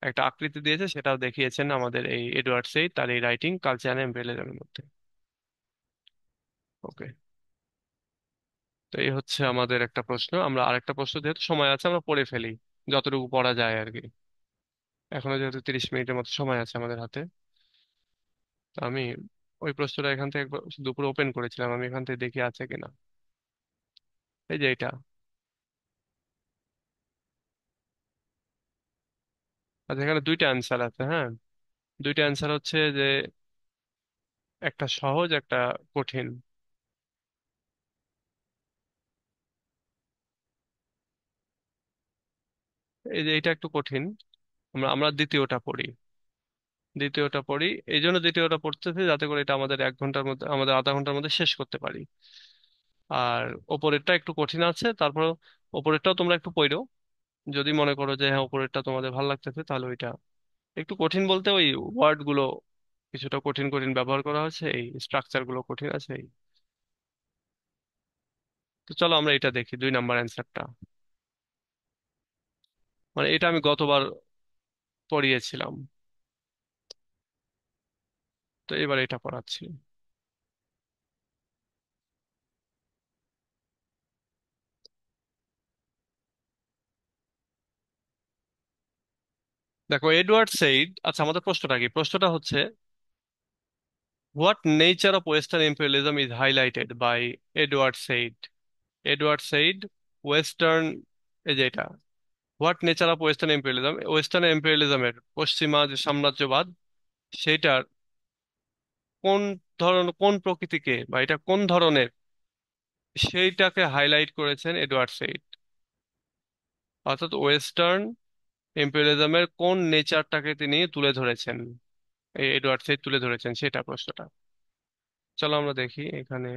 একটা আকৃতি দিয়েছে, সেটাও দেখিয়েছেন আমাদের এই এডওয়ার্ড সেইড তার এই রাইটিং কালচার এন্ড ইম্পেরিয়ালিজমের মধ্যে। ওকে, তো এই হচ্ছে আমাদের একটা প্রশ্ন। আমরা আরেকটা প্রশ্ন, যেহেতু সময় আছে, আমরা পড়ে ফেলি যতটুকু পড়া যায় আর কি। এখনো যেহেতু 30 মিনিটের মতো সময় আছে আমাদের হাতে। তো আমি ওই প্রশ্নটা এখান থেকে একবার দুপুরে ওপেন করেছিলাম, আমি এখান থেকে দেখি আছে কিনা। এই যে এটা। আচ্ছা, এখানে দুইটা অ্যান্সার আছে, হ্যাঁ। দুইটা অ্যান্সার হচ্ছে যে একটা সহজ, একটা কঠিন। এই যে এটা একটু কঠিন। আমরা আমরা দ্বিতীয়টা পড়ি। দ্বিতীয়টা পড়ি। এই জন্য দ্বিতীয়টা পড়তেছি যাতে করে এটা আমাদের 1 ঘন্টার মধ্যে, আমাদের আধা ঘন্টার মধ্যে শেষ করতে পারি। আর ওপরেরটা একটু কঠিন আছে, তারপর ওপরেরটাও তোমরা একটু পড়ো। যদি মনে করো যে হ্যাঁ ওপরেরটা তোমাদের ভালো লাগতেছে, তাহলে ওইটা একটু কঠিন বলতে ওই ওয়ার্ড গুলো কিছুটা কঠিন কঠিন ব্যবহার করা হয়েছে, এই স্ট্রাকচার গুলো কঠিন আছে এই। তো চলো আমরা এটা দেখি, 2 নাম্বার অ্যান্সারটা। মানে এটা আমি গতবার পড়িয়েছিলাম, তো এবার এটা পড়াচ্ছি। দেখো, এডওয়ার্ড সেইড, আচ্ছা আমাদের প্রশ্নটা কি, প্রশ্নটা হচ্ছে what nature of western imperialism is highlighted by Edward Said. Edward Said western, এই যে এটা, what nature of western imperialism, western ইম্পেরিয়ালিজমের পশ্চিমা যে সাম্রাজ্যবাদ, সেটার কোন ধরন, কোন প্রকৃতিকে বা এটা কোন ধরনের, সেইটাকে হাইলাইট করেছেন এডওয়ার্ড সেইড। অর্থাৎ ওয়েস্টার্ন ইম্পেরিয়ালিজমের কোন নেচারটাকে তিনি তুলে ধরেছেন, এই এডওয়ার্ড সেইড তুলে ধরেছেন, সেটা প্রশ্নটা। চলো আমরা দেখি এখানে।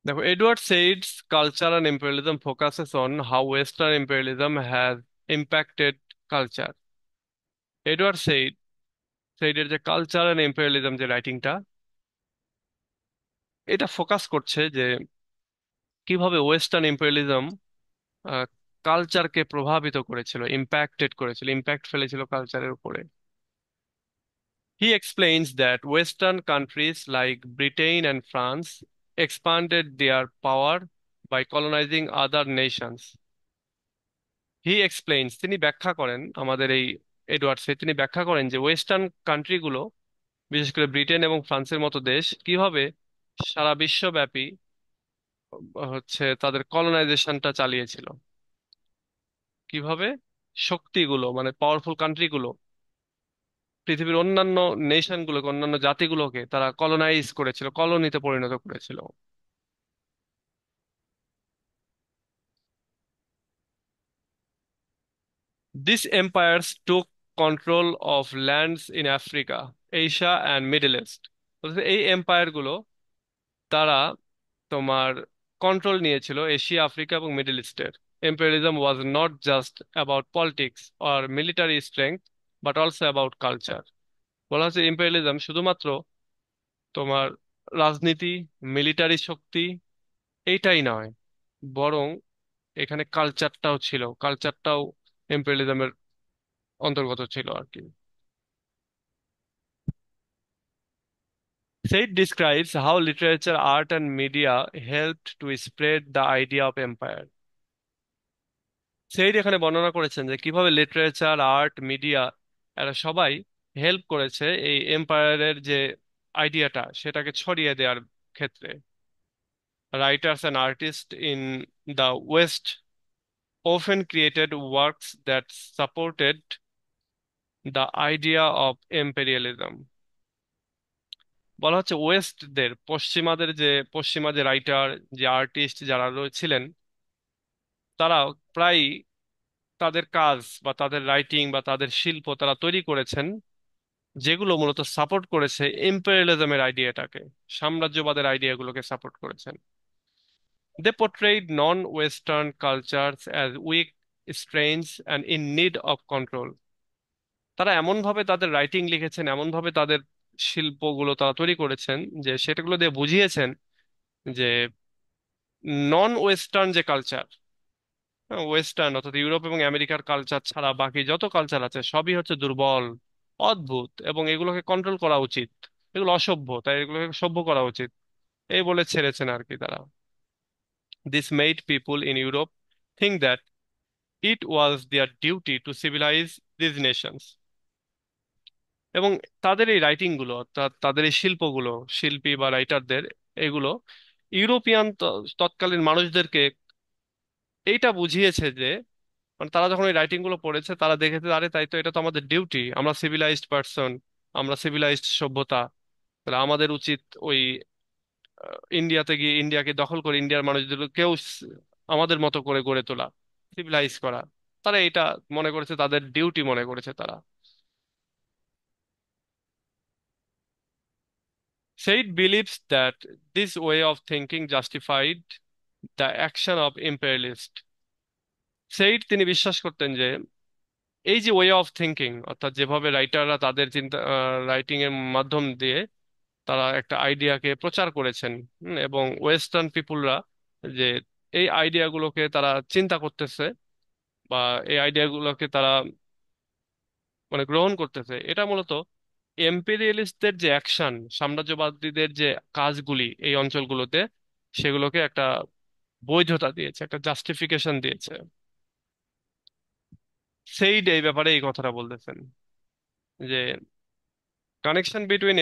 দেখো, Edward Said's culture and imperialism focuses on how western imperialism has impacted culture. Edward Said, সেইডের যে কালচার অ্যান্ড ইম্পেরিয়ালিজম যে রাইটিংটা, এটা ফোকাস করছে যে কিভাবে ওয়েস্টার্ন ইম্পেরিয়ালিজম কালচারকে প্রভাবিত করেছিল, ইম্প্যাক্টেড করেছিল, ইম্প্যাক্ট ফেলেছিল কালচারের উপরে। He explains that Western countries like Britain and France expanded their power by colonizing other nations. He explains, তিনি ব্যাখ্যা করেন, আমাদের এই এডওয়ার্ডসে তিনি ব্যাখ্যা করেন যে ওয়েস্টার্ন কান্ট্রিগুলো, বিশেষ করে ব্রিটেন এবং ফ্রান্সের মতো দেশ, কিভাবে সারা বিশ্বব্যাপী তাদের কলোনাইজেশনটা চালিয়েছিল। কিভাবে শক্তিগুলো, মানে পাওয়ারফুল কান্ট্রিগুলো পৃথিবীর অন্যান্য নেশনগুলোকে, অন্যান্য জাতিগুলোকে তারা কলোনাইজ করেছিল, কলোনিতে পরিণত করেছিল। These empires took control of lands in Africa, Asia and Middle East. অর্থাৎ এই এম্পায়ার গুলো, তারা তোমার কন্ট্রোল নিয়েছিল এশিয়া, আফ্রিকা এবং মিডল ইস্টের। Imperialism was not just about politics or military strength, but also about culture. বলা হচ্ছে ইম্পেরিয়ালিজম শুধুমাত্র তোমার রাজনীতি, মিলিটারি শক্তি, এইটাই নয়, বরং এখানে কালচারটাও ছিল, কালচারটাও ইম্পেরিয়ালিজমের অন্তর্গত ছিল আর কি। Said describes how literature, art, and media helped to spread the idea of empire. Said এখানে বর্ণনা করেছেন যে কিভাবে লিটারেচার, আর্ট, মিডিয়া, এরা সবাই হেল্প করেছে এই এম্পায়ারের যে আইডিয়াটা সেটাকে ছড়িয়ে দেওয়ার ক্ষেত্রে। Writers and artists in the West often created works that supported the idea of imperialism. বলা হচ্ছে ওয়েস্টদের, পশ্চিমাদের যে, পশ্চিমা যে রাইটার, যে আর্টিস্ট যারা ছিলেন, তারা প্রায় তাদের কাজ বা তাদের রাইটিং বা তাদের শিল্প তারা তৈরি করেছেন যেগুলো মূলত সাপোর্ট করেছে ইম্পেরিয়ালিজমের আইডিয়াটাকে, সাম্রাজ্যবাদের আইডিয়াগুলোকে সাপোর্ট করেছেন। They portrayed non western cultures as weak, strange and in need of control. তারা এমন ভাবে তাদের রাইটিং লিখেছেন, এমন ভাবে তাদের শিল্পগুলো তারা তৈরি করেছেন যে সেটাগুলো দিয়ে বুঝিয়েছেন যে নন ওয়েস্টার্ন যে কালচার, ওয়েস্টার্ন অর্থাৎ ইউরোপ এবং আমেরিকার কালচার ছাড়া বাকি যত কালচার আছে সবই হচ্ছে দুর্বল, অদ্ভুত, এবং এগুলোকে কন্ট্রোল করা উচিত, এগুলো অসভ্য, তাই এগুলোকে সভ্য করা উচিত, এই বলে ছেড়েছেন আর কি তারা। This made people in Europe think that it was their duty to civilise these Nations. এবং তাদের এই রাইটিং গুলো, অর্থাৎ তাদের এই শিল্পগুলো, শিল্পী বা রাইটারদের, এগুলো ইউরোপিয়ান তৎকালীন মানুষদেরকে এইটা বুঝিয়েছে যে, মানে তারা যখন এই রাইটিং গুলো পড়েছে তারা দেখেছে আরে তাই তো, এটা তো আমাদের ডিউটি, আমরা সিভিলাইজড পার্সন, আমরা সিভিলাইজড সভ্যতা, তাহলে আমাদের উচিত ওই ইন্ডিয়াতে গিয়ে ইন্ডিয়াকে দখল করে ইন্ডিয়ার মানুষদেরকেও আমাদের মতো করে গড়ে তোলা। সিভিলাইজ করা। তারা এটা মনে করেছে, তাদের ডিউটি মনে করেছে তারা। Said believes that this way of thinking justified the action of imperialists. Said তিনি বিশ্বাস করতেন যে এই যে ওয়ে অফ থিঙ্কিং, অর্থাৎ যেভাবে রাইটাররা তাদের চিন্তা রাইটিং এর মাধ্যম দিয়ে তারা একটা আইডিয়াকে প্রচার করেছেন, এবং ওয়েস্টার্ন পিপুলরা যে এই আইডিয়াগুলোকে তারা চিন্তা করতেছে বা এই আইডিয়াগুলোকে তারা মানে গ্রহণ করতেছে, এটা মূলত এম্পেরিয়ালিস্টদের যে অ্যাকশন, সাম্রাজ্যবাদীদের যে কাজগুলি এই অঞ্চলগুলোতে, সেগুলোকে একটা বৈধতা দিয়েছে, একটা জাস্টিফিকেশন দিয়েছে। সেইড এই ব্যাপারে এই কথাটা বলতেছেন যে connection between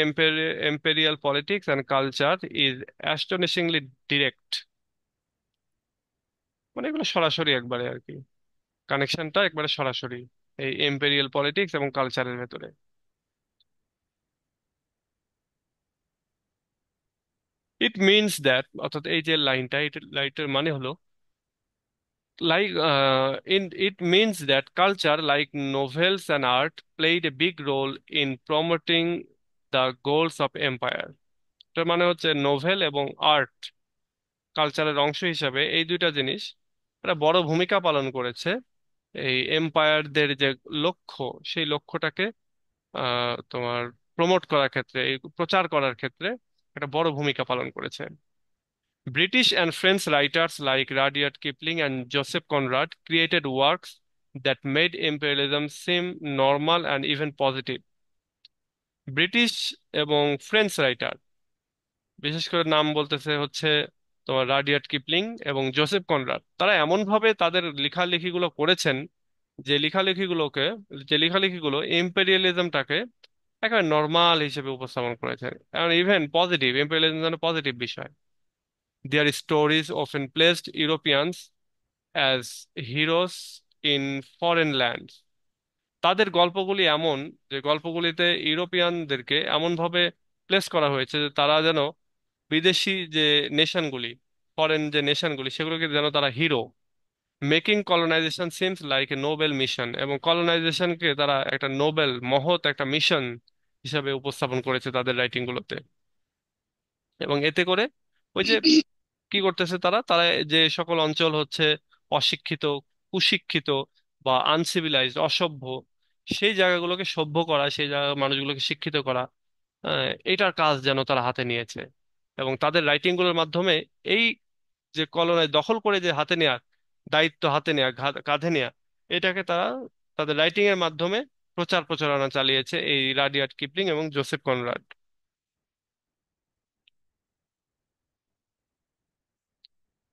imperial politics and culture is astonishingly direct। মানে এগুলো সরাসরি একবারে আর কি, কানেকশনটা একবারে সরাসরি এই এম্পেরিয়াল পলিটিক্স এবং কালচারের ভেতরে। ইট মিনস দ্যাট, অর্থাৎ এই যে লাইনটা, এই লাইনটার মানে হলো, like in it means that culture like novels and art played a big role in promoting the goals of empire। এটার মানে হচ্ছে নোভেল এবং আর্ট কালচারের অংশ হিসাবে এই দুইটা জিনিস একটা বড় ভূমিকা পালন করেছে এই এম্পায়ারদের যে লক্ষ্য, সেই লক্ষ্যটাকে তোমার প্রমোট করার ক্ষেত্রে, এই প্রচার করার ক্ষেত্রে একটা বড় ভূমিকা পালন করেছে। British and French writers like Rudyard Kipling and Joseph Conrad created works that made imperialism seem normal and even positive. British এবং ফ্রেঞ্চ রাইটার, বিশেষ করে নাম বলতেছে হচ্ছে তোমার রাডিয়ার্ড কিপলিং এবং জোসেফ কনরাড, তারা এমন ভাবে তাদের লেখালেখিগুলো করেছেন যে লেখালেখিগুলোকে যে লেখালেখিগুলো ইম্পেরিয়ালিজমটাকে একেবারে নর্মাল হিসেবে উপস্থাপন করেছেন, এবং ইভেন পজিটিভ, ইম্পেরিয়ালিজম যেন পজিটিভ বিষয়। Their stories often placed Europeans as heroes in foreign lands. তাদের গল্পগুলি এমন যে গল্পগুলিতে ইউরোপিয়ানদেরকে এমন ভাবে প্লেস করা হয়েছে যে তারা যেন বিদেশি যে নেশনগুলি, ফরেন যে নেশনগুলি, সেগুলোকে যেন তারা hero. Making colonisation seems like a Nobel mission, এবং কলোনাইজেশনকে তারা একটা নোবেল মহৎ একটা মিশন হিসাবে উপস্থাপন করেছে তাদের রাইটিং গুলোতে। এবং এতে করে ওই যে কি করতেছে তারা, তারা যে সকল অঞ্চল হচ্ছে অশিক্ষিত, কুশিক্ষিত বা আনসিভিলাইজড, অসভ্য, সেই জায়গাগুলোকে সভ্য করা, সেই জায়গার মানুষগুলোকে শিক্ষিত করা, এইটার কাজ যেন তারা হাতে নিয়েছে। এবং তাদের রাইটিং গুলোর মাধ্যমে এই যে কলোনায় দখল করে যে হাতে নেওয়ার দায়িত্ব, হাতে নেওয়া, কাঁধে নেওয়া, এটাকে তারা তাদের রাইটিং এর মাধ্যমে প্রচার প্রচারণা চালিয়েছে এই রাডিয়ার্ড কিপলিং এবং Joseph Conrad.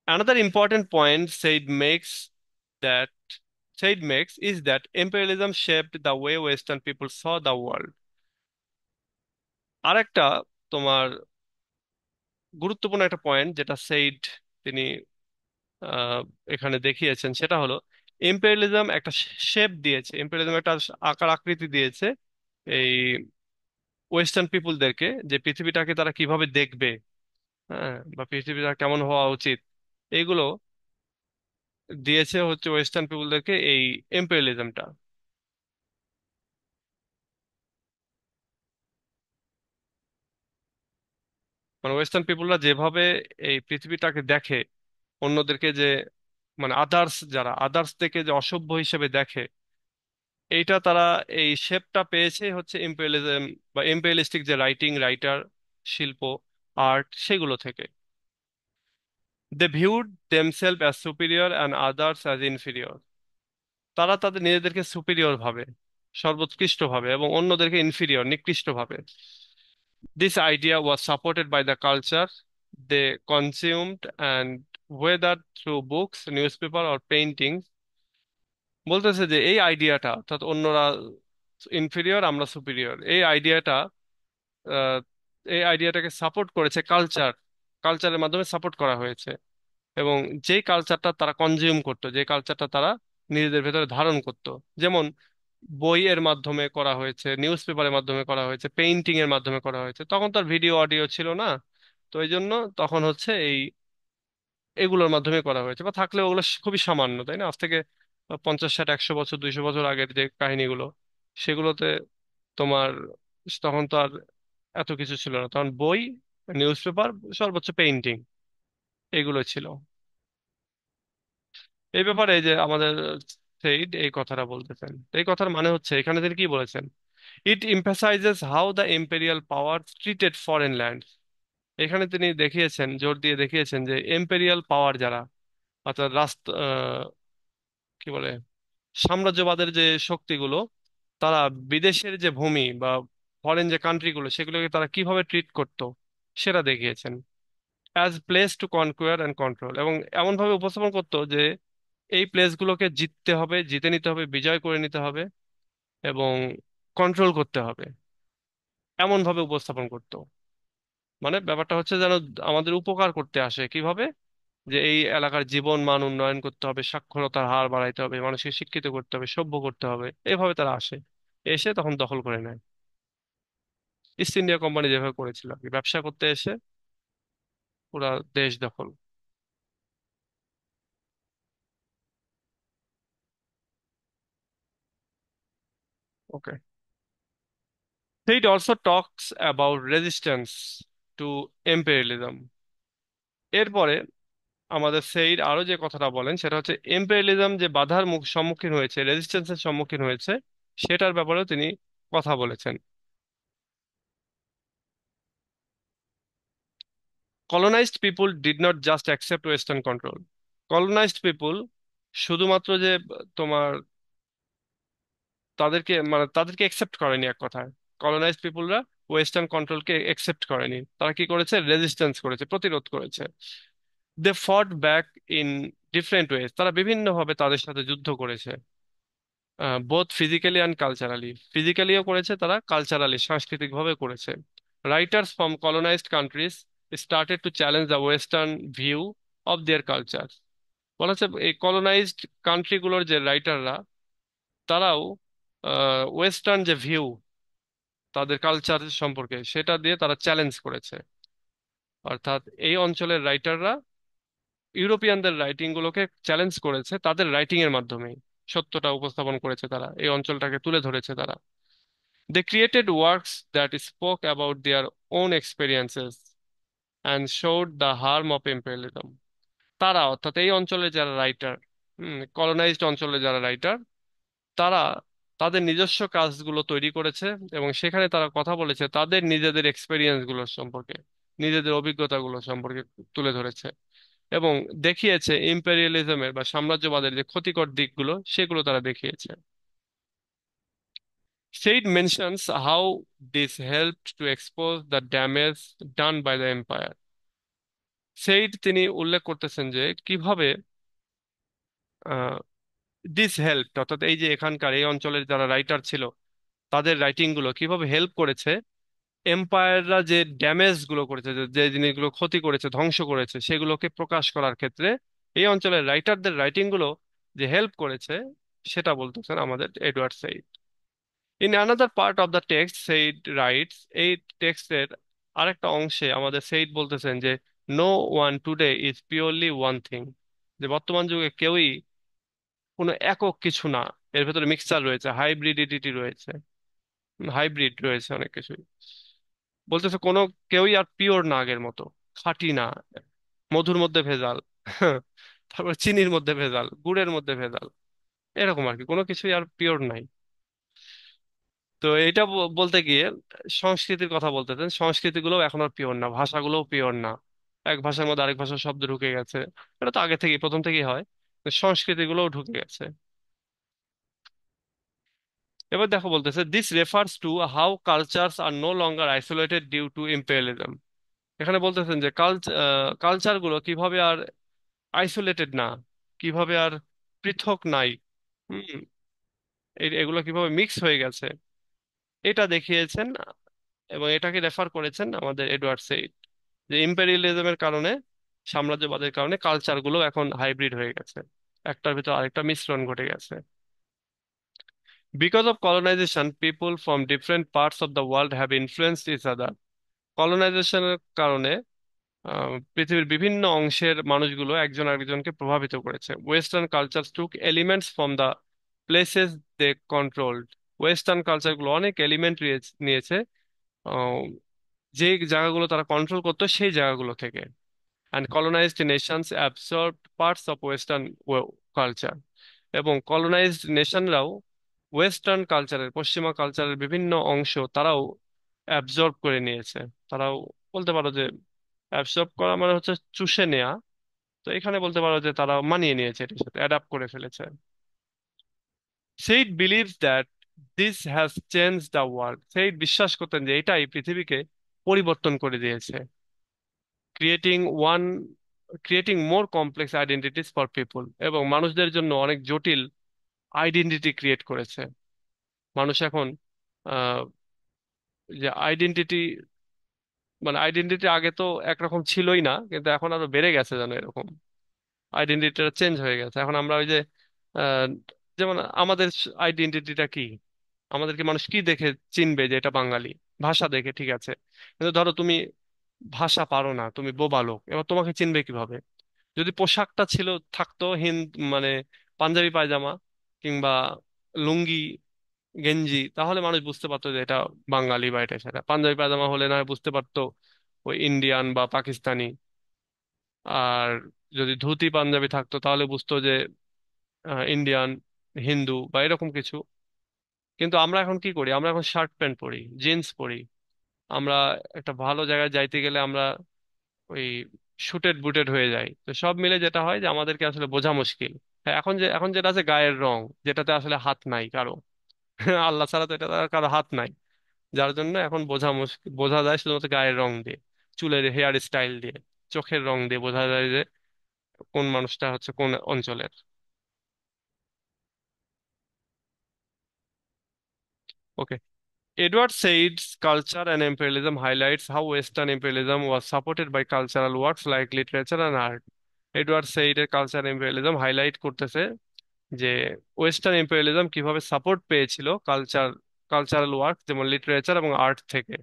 Another important point that Said makes is that imperialism shaped the way Western people saw the world. আরেকটা তোমার গুরুত্বপূর্ণ একটা পয়েন্ট যেটা সেইড তিনি আহ, এখানে দেখিয়েছেন, সেটা হলো ইম্পেরিয়ালিজম একটা শেপ দিয়েছে, ইম্পেরিয়ালিজম একটা আকার আকৃতি দিয়েছে এই ওয়েস্টার্ন পিপুলদেরকে, যে পৃথিবীটাকে তারা কিভাবে দেখবে, হ্যাঁ, বা পৃথিবীটা কেমন হওয়া উচিত, এইগুলো দিয়েছে হচ্ছে ওয়েস্টার্ন পিপুলদেরকে এই ইম্পেরিয়ালিজমটা। মানে ওয়েস্টার্ন পিপুলরা যেভাবে এই পৃথিবীটাকে দেখে, অন্যদেরকে যে মানে আদার্স, যারা আদার্স থেকে যে অসভ্য হিসেবে দেখে, এইটা তারা এই শেপটা পেয়েছে হচ্ছে ইম্পেরিয়ালিজম বা ইম্পেরিয়ালিস্টিক যে রাইটার, শিল্প, আর্ট, সেগুলো থেকে। They viewed themselves as superior and others as inferior. তারা তাদের নিজেদেরকে সুপিরিয়র ভাবে, সর্বোৎকৃষ্ট ভাবে, এবং অন্যদেরকে ইনফিরিয়র, নিকৃষ্ট ভাবে। This idea was supported by the culture they consumed, and whether through books, newspaper or paintings, বলতেছে যে এই আইডিয়াটা, অর্থাৎ অন্যরা ইনফিরিয়র, আমরা সুপিরিয়র, আহ, এই আইডিয়াটাকে সাপোর্ট করেছে কালচার, কালচারের মাধ্যমে সাপোর্ট করা হয়েছে। এবং যেই কালচারটা তারা কনজিউম করতো, যে কালচারটা তারা নিজেদের ভেতরে ধারণ করতো, যেমন বইয়ের মাধ্যমে করা হয়েছে, নিউজ পেপারের মাধ্যমে করা হয়েছে, পেইন্টিং এর মাধ্যমে করা হয়েছে। তখন তার ভিডিও অডিও ছিল না, তো এই জন্য তখন হচ্ছে এই এগুলোর মাধ্যমে করা হয়েছে, বা থাকলে ওগুলো খুবই সামান্য, তাই না? আজ থেকে 50 60 100 বছর 200 বছর আগের যে কাহিনীগুলো, সেগুলোতে তোমার তখন তো আর এত কিছু ছিল না, তখন বই, নিউজ পেপার, সর্বোচ্চ পেইন্টিং, এগুলো ছিল। এই ব্যাপারে এই যে আমাদের সেইড এই কথাটা বলতেছেন, এই কথার মানে হচ্ছে এখানে তিনি কি বলেছেন, ইট emphasizes how the imperial power treated foreign land. এখানে তিনি দেখিয়েছেন, জোর দিয়ে দেখিয়েছেন যে এম্পেরিয়াল পাওয়ার যারা, অর্থাৎ কি বলে, সাম্রাজ্যবাদের যে শক্তিগুলো, তারা বিদেশের যে ভূমি বা ফরেন যে কান্ট্রিগুলো, সেগুলোকে তারা কিভাবে ট্রিট করতো সেটা দেখিয়েছেন, as place to conquer and control, এবং এমন ভাবে উপস্থাপন করতো যে এই প্লেসগুলোকে জিততে হবে, জিতে নিতে হবে, বিজয় করে নিতে হবে, এবং কন্ট্রোল করতে হবে, এমন ভাবে উপস্থাপন করতো। মানে ব্যাপারটা হচ্ছে যেন আমাদের উপকার করতে আসে, কিভাবে, যে এই এলাকার জীবন মান উন্নয়ন করতে হবে, সাক্ষরতার হার বাড়াইতে হবে, মানুষকে শিক্ষিত করতে হবে, সভ্য করতে হবে, এভাবে তারা আসে, এসে তখন দখল করে নেয়। ইস্ট ইন্ডিয়া কোম্পানি যেভাবে করেছিল আর কি, ব্যবসা করতে এসে পুরা দেশ দখল। ওকে, it also talks about resistance to imperialism। এরপরে আমাদের সেইড আরো যে কথাটা বলেন সেটা হচ্ছে ইম্পেরিয়ালিজম যে বাধার সম্মুখীন হয়েছে, রেজিস্ট্যান্সের সম্মুখীন হয়েছে, সেটার ব্যাপারেও তিনি কথা বলেছেন। Colonised people did not just accept western control. Colonised people শুধুমাত্র যে তোমার তাদেরকে একসেপ্ট করেনি এক কথায়। কলোনাইজড পিপুলরা ওয়েস্টার্ন কন্ট্রোলকে একসেপ্ট করেনি, তারা কি করেছে, রেজিস্ট্যান্স করেছে, প্রতিরোধ করেছে। দে ফট ব্যাক ইন ডিফারেন্ট ওয়েজ, তারা বিভিন্নভাবে তাদের সাথে যুদ্ধ করেছে, বোথ ফিজিক্যালি অ্যান্ড কালচারালি। ফিজিক্যালিও করেছে তারা, কালচারালি সাংস্কৃতিক ভাবে করেছে। Writers from colonized countries started to challenge the western view of their culture. বলা হচ্ছে এই কলোনাইজড কান্ট্রিগুলোর যে রাইটাররা, তারাও ওয়েস্টার্ন যে ভিউ তাদের কালচার সম্পর্কে, সেটা দিয়ে তারা চ্যালেঞ্জ করেছে। অর্থাৎ এই অঞ্চলের রাইটাররা ইউরোপিয়ানদের রাইটিং গুলোকে চ্যালেঞ্জ করেছে তাদের রাইটিং এর মাধ্যমে, সত্যটা উপস্থাপন করেছে তারা, এই অঞ্চলটাকে তুলে ধরেছে তারা। They created works that spoke about their own experiences and showed the harm of imperialism. তারা, অর্থাৎ এই অঞ্চলের যারা রাইটার, কলোনাইজড অঞ্চলের যারা রাইটার, তারা তাদের নিজস্ব কাজগুলো তৈরি করেছে, এবং সেখানে তারা কথা বলেছে তাদের নিজেদের এক্সপেরিয়েন্স গুলোর সম্পর্কে, নিজেদের অভিজ্ঞতাগুলো সম্পর্কে তুলে ধরেছে, এবং দেখিয়েছে ইম্পেরিয়ালিজমের বা সাম্রাজ্যবাদের যে ক্ষতিকর দিকগুলো, সেগুলো তারা দেখিয়েছে। Said mentions how this helped to expose the damage done by the empire. Said তিনি উল্লেখ করতেছেন যে কিভাবে দিস হেল্প, অর্থাৎ এই যে এখানকার এই অঞ্চলের যারা রাইটার ছিল, তাদের রাইটিং গুলো কিভাবে হেল্প করেছে এম্পায়াররা যে ড্যামেজ গুলো করেছে, যে যে জিনিসগুলো ক্ষতি করেছে, ধ্বংস করেছে, সেগুলোকে প্রকাশ করার ক্ষেত্রে এই অঞ্চলের রাইটারদের রাইটিং গুলো যে হেল্প করেছে, সেটা বলতেছেন আমাদের Edward Said. In another part of the text Said writes, এই টেক্সটের আরেকটা অংশে আমাদের সেইড বলতেছেন যে no one today is purely one thing, যে বর্তমান যুগে কেউই কোনো একক কিছু না, এর ভেতরে মিক্সচার রয়েছে, হাইব্রিডিটি রয়েছে, হাইব্রিড রয়েছে অনেক কিছুই। বলতেছে কোনো কেউই আর পিওর না, আগের মতো খাঁটি না, মধুর মধ্যে ভেজাল, তারপর চিনির মধ্যে ভেজাল, গুড়ের মধ্যে ভেজাল, এরকম আর কি, কোনো কিছুই আর পিওর নাই। তো এটা বলতে গিয়ে সংস্কৃতির কথা বলতেছেন, সংস্কৃতিগুলো এখন আর পিওর না, ভাষাগুলোও পিওর না, এক ভাষার মধ্যে আরেক ভাষার শব্দ ঢুকে গেছে, এটা তো আগে থেকেই, প্রথম থেকেই হয়, সংস্কৃতিগুলোও ঢুকে গেছে। এবার দেখো বলতেছে this refers to how cultures are no longer isolated due to imperialism. এখানে বলতেছেন যে কালচার গুলো কিভাবে আর আইসোলেটেড না, কিভাবে আর পৃথক নাই, হুম, এগুলো কিভাবে মিক্স হয়ে গেছে, এটা দেখিয়েছেন, এবং এটাকে রেফার করেছেন আমাদের এডওয়ার্ড সেইড, যে ইম্পেরিয়ালিজমের কারণে, সাম্রাজ্যবাদের কারণে কালচার গুলো এখন হাইব্রিড হয়ে গেছে, একটার ভিতর আরেকটা মিশ্রণ ঘটে গেছে। Because of colonisation people from different parts of the world have influenced each other. কলোনাইজেশনের কারণে পৃথিবীর বিভিন্ন অংশের মানুষগুলো একজন আরেকজনকে প্রভাবিত করেছে। Western culture took elements from the places they controlled. Western কালচারগুলো অনেক এলিমেন্ট নিয়েছে আহ, যে জায়গাগুলো তারা কন্ট্রোল করতো সেই জায়গাগুলো থেকে। And colonised Nations absorbed parts of western culture. এবং কলোনাইজড নেশনরাও ওয়েস্টার্ন কালচারের, পশ্চিমা কালচারের বিভিন্ন অংশ তারাও অ্যাবজর্ব করে নিয়েছে। তারাও বলতে পারো যে অ্যাবজর্ব করা মানে হচ্ছে চুষে নেওয়া। তো এখানে বলতে পারো যে তারা মানিয়ে নিয়েছে, এটার সাথে অ্যাডাপ্ট করে ফেলেছে। Said believes that this has change the world. Said বিশ্বাস করতেন যে এটাই পৃথিবীকে পরিবর্তন করে দিয়েছে। Creating one creating more complex identities for people. এবং মানুষদের জন্য অনেক জটিল আইডেন্টিটি ক্রিয়েট করেছে। মানুষ এখন আহ, যে আইডেন্টিটি, মানে আইডেন্টিটি আগে তো একরকম ছিলই না, কিন্তু এখন আরো বেড়ে গেছে যেন এরকম। আইডেন্টিটিটা চেঞ্জ হয়ে গেছে। এখন আমরা ওই যে আহ, যেমন আমাদের আইডেন্টিটিটা কি, আমাদেরকে মানুষ কি দেখে চিনবে যে এটা বাঙালি? ভাষা দেখে, ঠিক আছে। কিন্তু ধরো তুমি ভাষা পারো না, তুমি বোবা লোক, এবার তোমাকে চিনবে কিভাবে? যদি পোশাকটা ছিল, থাকতো মানে পাঞ্জাবি পায়জামা কিংবা লুঙ্গি গেঞ্জি, তাহলে মানুষ বুঝতে পারতো যে এটা বাঙালি বা এটা সেটা। পাঞ্জাবি পায়জামা হলে না হয় বুঝতে পারতো ওই ইন্ডিয়ান বা পাকিস্তানি। আর যদি ধুতি পাঞ্জাবি থাকতো তাহলে বুঝতো যে ইন্ডিয়ান, হিন্দু বা এরকম কিছু। কিন্তু আমরা এখন কি করি? আমরা এখন শার্ট প্যান্ট পরি, জিন্স পরি। আমরা একটা ভালো জায়গায় যাইতে গেলে আমরা ওই শুটেড বুটেড হয়ে যায়। তো সব মিলে যেটা হয় যে আমাদেরকে আসলে বোঝা মুশকিল। হ্যাঁ, এখন যেটা আছে গায়ের রং, যেটাতে আসলে হাত নাই কারো। আল্লাহ ছাড়া তো এটা কারো হাত নাই। যার জন্য এখন বোঝা মুশকিল, বোঝা যায় শুধুমাত্র গায়ের রং দিয়ে, চুলের হেয়ার স্টাইল দিয়ে, চোখের রং দিয়ে বোঝা যায় যে কোন মানুষটা হচ্ছে কোন অঞ্চলের। ওকে। Edward Said's Culture and Imperialism highlights how Western imperialism was supported by cultural works like literature and art. Edward সেইডের কালচার ইম্পেরিয়ালিজম হাইলাইট করতেছে যে ওয়েস্টার্ন ইম্পেরিয়ালিজম কিভাবে সাপোর্ট পেয়েছিল কালচারাল ওয়ার্ক যেমন লিটারেচার এবং আর্ট থেকে।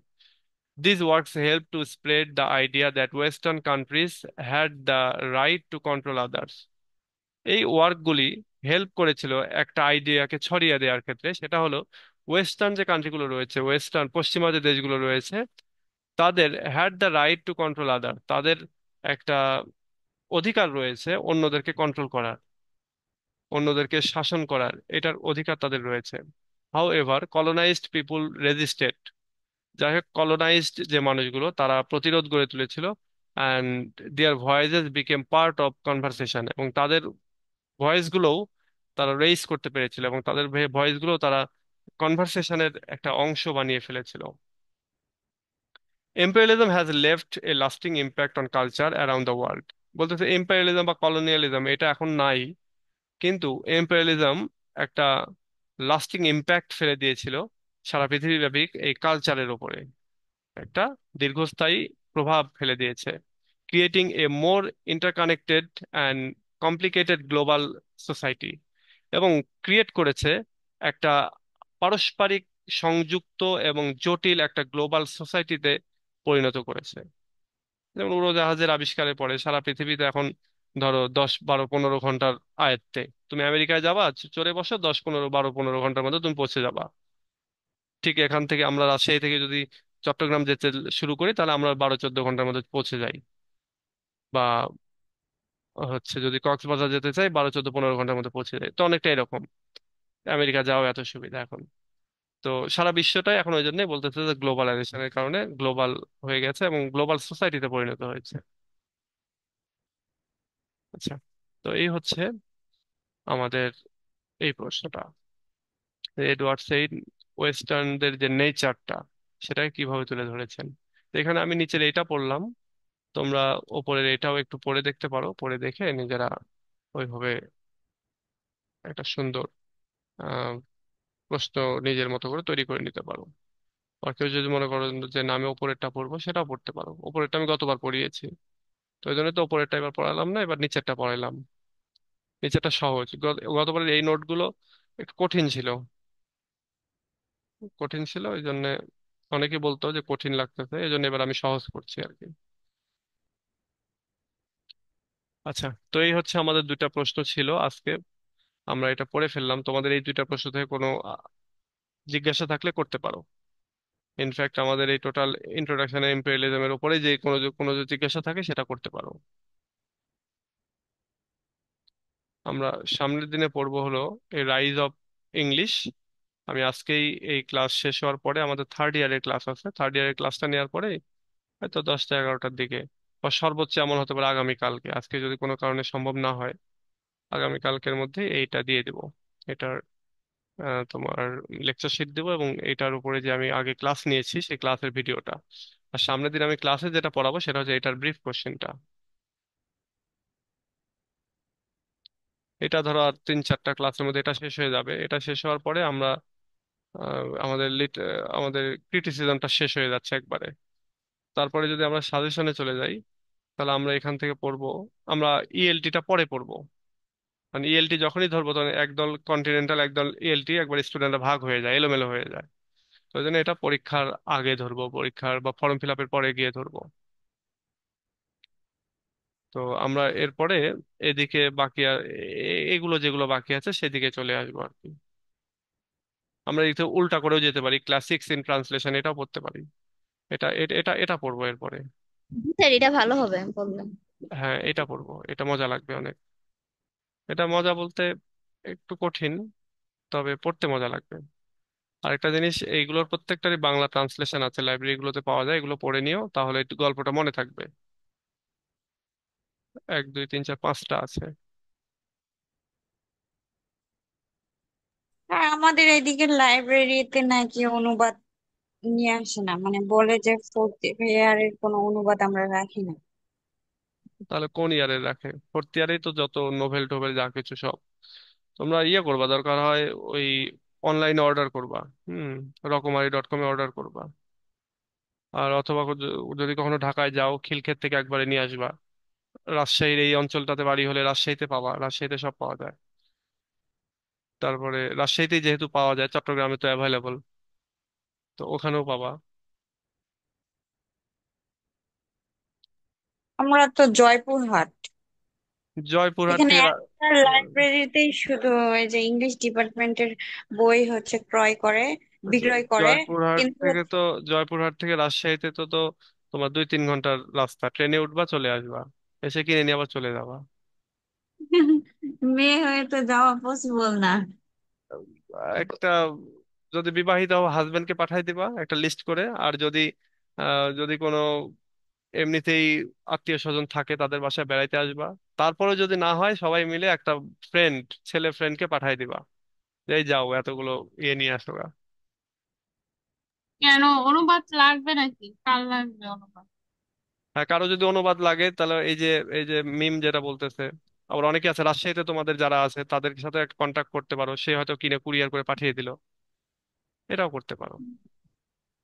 These works help to spread the idea that Western countries had the right to control others. এই ওয়ার্কগুলি help করেছিল একটা আইডিয়াকে ছড়িয়ে দেওয়ার ক্ষেত্রে। সেটা হলো ওয়েস্টার্ন যে কান্ট্রিগুলো রয়েছে, ওয়েস্টার্ন পশ্চিমা যে দেশগুলো রয়েছে, তাদের had the right to control other, তাদের একটা অধিকার রয়েছে অন্যদেরকে কন্ট্রোল করার, অন্যদেরকে শাসন করার, এটার অধিকার তাদের রয়েছে। However colonised people resisted. যাই হোক, কলোনাইজড যে মানুষগুলো তারা প্রতিরোধ গড়ে তুলেছিল। And their voices became part of conversation. এবং তাদের ভয়েস গুলোও তারা রেইজ করতে পেরেছিল, এবং তাদের ভয়েস গুলো তারা কনভারসেশনের একটা অংশ বানিয়ে ফেলেছিল। Imperialism has left A lasting impact on culture around the world. বলতেছে ইম্পেরিয়ালিজম বা কলোনিয়ালিজম এটা এখন নাই, কিন্তু ইম্পেরিয়ালিজম একটা লাস্টিং ইম্প্যাক্ট ফেলে দিয়েছিল সারা পৃথিবীব্যাপী এই কালচারের উপরে। একটা দীর্ঘস্থায়ী প্রভাব ফেলে দিয়েছে। Creating a more interconnected and complicated global society. এবং ক্রিয়েট করেছে একটা পারস্পরিক সংযুক্ত এবং জটিল একটা গ্লোবাল সোসাইটিতে পরিণত করেছে। যেমন উড়োজাহাজের আবিষ্কারের পরে সারা পৃথিবীতে এখন ধরো 10, 12, 15 ঘন্টার আয়ত্তে তুমি আমেরিকায় যাবা, চড়ে বসো, 10, 15, 12, 15 ঘন্টার মধ্যে তুমি পৌঁছে যাবা। ঠিক এখান থেকে আমরা রাজশাহী থেকে যদি চট্টগ্রাম যেতে শুরু করি, তাহলে আমরা 12, 14 ঘন্টার মধ্যে পৌঁছে যাই। বা হচ্ছে যদি কক্সবাজার যেতে চাই, 12, 14, 15 ঘন্টার মধ্যে পৌঁছে যাই। তো অনেকটা এরকম আমেরিকা যাওয়া এত সুবিধা এখন। তো সারা বিশ্বটাই এখন ওই জন্যই বলতেছে যে গ্লোবালাইজেশনের কারণে গ্লোবাল হয়ে গেছে এবং গ্লোবাল সোসাইটিতে পরিণত হয়েছে। আচ্ছা, তো এই হচ্ছে আমাদের এই প্রশ্নটা। এডওয়ার্ড সেইড ওয়েস্টার্নদের যে নেচারটা, সেটাকে কিভাবে তুলে ধরেছেন। তো এখানে আমি নিচের এইটা পড়লাম, তোমরা ওপরের এটাও একটু পড়ে দেখতে পারো। পড়ে দেখে নিজেরা ওইভাবে একটা সুন্দর আহ প্রশ্ন নিজের মতো করে তৈরি করে নিতে পারো। আর কেউ যদি মনে করো যে না আমি ওপরেরটা পড়বো, সেটাও পড়তে পারো। ওপরেরটা আমি গতবার পড়িয়েছি, তো ওই জন্য তো ওপরেরটা এবার পড়ালাম না, এবার নিচেরটা পড়াইলাম। নিচেরটা সহজ। গতবারের এই নোটগুলো একটু কঠিন ছিল, কঠিন ছিল ওই জন্য অনেকে বলতো যে কঠিন লাগতেছে, এই জন্য এবার আমি সহজ করছি আর কি। আচ্ছা, তো এই হচ্ছে আমাদের দুইটা প্রশ্ন ছিল আজকে। আমরা এটা পড়ে ফেললাম, তোমাদের এই দুইটা প্রশ্ন থেকে কোনো জিজ্ঞাসা থাকলে করতে পারো। ইনফ্যাক্ট আমাদের এই টোটাল ইন্ট্রোডাকশন ইম্পেরিয়ালিজমের উপরে যে কোনো যে জিজ্ঞাসা থাকে সেটা করতে পারো। আমরা সামনের দিনে পড়বো হলো এই রাইজ অফ ইংলিশ। আমি আজকেই এই ক্লাস শেষ হওয়ার পরে, আমাদের থার্ড ইয়ারের ক্লাস আছে, থার্ড ইয়ারের ক্লাসটা নেওয়ার পরে হয়তো 10টা 11টার দিকে, বা সর্বোচ্চ এমন হতে পারে আগামীকালকে, আজকে যদি কোনো কারণে সম্ভব না হয় আগামীকালকের মধ্যে এইটা দিয়ে দিব। এটার তোমার লেকচার শিট দেবো, এবং এটার উপরে যে আমি আগে ক্লাস নিয়েছি সেই ক্লাসের ভিডিওটা। আর সামনের দিন আমি ক্লাসে যেটা পড়াবো সেটা হচ্ছে এটার ব্রিফ কোশ্চেনটা। এটা ধরো আর 3 4টা ক্লাসের মধ্যে এটা শেষ হয়ে যাবে। এটা শেষ হওয়ার পরে আমরা আমাদের ক্রিটিসিজমটা শেষ হয়ে যাচ্ছে একবারে। তারপরে যদি আমরা সাজেশনে চলে যাই, তাহলে আমরা এখান থেকে পড়বো। আমরা ইএলটিটা পরে পড়বো। মানে ইএলটি যখনই ধরবো তখন একদল কন্টিনেন্টাল একদল ইএলটি একবার স্টুডেন্টরা ভাগ হয়ে যায়, এলোমেলো হয়ে যায়। তো ওই জন্য এটা পরীক্ষার আগে ধরবো, পরীক্ষার বা ফর্ম ফিল আপের পরে গিয়ে ধরবো। তো আমরা এরপরে এদিকে বাকি এগুলো যেগুলো বাকি আছে সেদিকে চলে আসবো আর কি। আমরা এদিকে উল্টা করেও যেতে পারি, ক্লাসিক্স ইন ট্রান্সলেশন এটাও পড়তে পারি। এটা পড়বো এরপরে। স্যার এটা ভালো হবে বললাম। হ্যাঁ, এটা পড়বো, এটা মজা লাগবে অনেক। এটা মজা বলতে একটু কঠিন, তবে পড়তে মজা লাগবে। আরেকটা জিনিস, এইগুলোর প্রত্যেকটারই বাংলা ট্রান্সলেশন আছে, লাইব্রেরিগুলোতে পাওয়া যায়, এগুলো পড়ে নিও, তাহলে একটু গল্পটা মনে থাকবে। 1 2 3 4 5টা আছে। আর আমাদের এদিকে লাইব্রেরিতে নাকি অনুবাদ নিয়ে আসে না, মানে বলে যে ফোর্থ ইয়ারের কোনো অনুবাদ আমরা রাখি না। তাহলে কোন ইয়ারে রাখে? ফোর্থ ইয়ারেই তো যত নোভেল টোভেল যা কিছু সব। তোমরা ইয়ে করবা, দরকার হয় ওই অনলাইনে অর্ডার করবা। হুম, রকমারি.com-এ অর্ডার করবা। আর অথবা যদি কখনো ঢাকায় যাও, খিলক্ষেত থেকে একবারে নিয়ে আসবা। রাজশাহীর এই অঞ্চলটাতে বাড়ি হলে রাজশাহীতে পাবা, রাজশাহীতে সব পাওয়া যায়। তারপরে রাজশাহীতেই যেহেতু পাওয়া যায়, চট্টগ্রামে তো অ্যাভেলেবল, তো ওখানেও পাবা। আমরা তো জয়পুরহাট, জয়পুরহাট এখানে থেকে একটা লাইব্রেরিতেই শুধু এই যে ইংলিশ ডিপার্টমেন্টের বই হচ্ছে ক্রয় করে, আচ্ছা, বিক্রয় করে। জয়পুরহাট কিন্তু থেকে তো জয়পুরহাট থেকে রাজশাহীতে তো তোমার 2 3 ঘন্টার রাস্তা, ট্রেনে উঠবা চলে আসবা, এসে কিনে নিয়ে আবার চলে যাবা। মেয়ে হয়ে তো যাওয়া পসিবল না। একটা, যদি বিবাহিত হাজবেন্ডকে পাঠাই দিবা একটা লিস্ট করে, আর যদি কোনো এমনিতেই আত্মীয় স্বজন থাকে তাদের বাসায় বেড়াইতে আসবা। তারপরে যদি না হয় সবাই মিলে একটা ফ্রেন্ড, ছেলে ফ্রেন্ডকে পাঠাই দিবা, যে এই যাও এতগুলো ইয়ে নিয়ে আসো গা। কেন অনুবাদ লাগবে নাকি? কার লাগবে অনুবাদ? হ্যাঁ, কারো যদি অনুবাদ লাগে তাহলে এই যে মিম যেটা বলতেছে, আবার অনেকে আছে রাজশাহীতে, তোমাদের যারা আছে তাদের সাথে একটা কন্ট্যাক্ট করতে পারো, সে হয়তো কিনে কুরিয়ার করে পাঠিয়ে দিল, এটাও করতে পারো।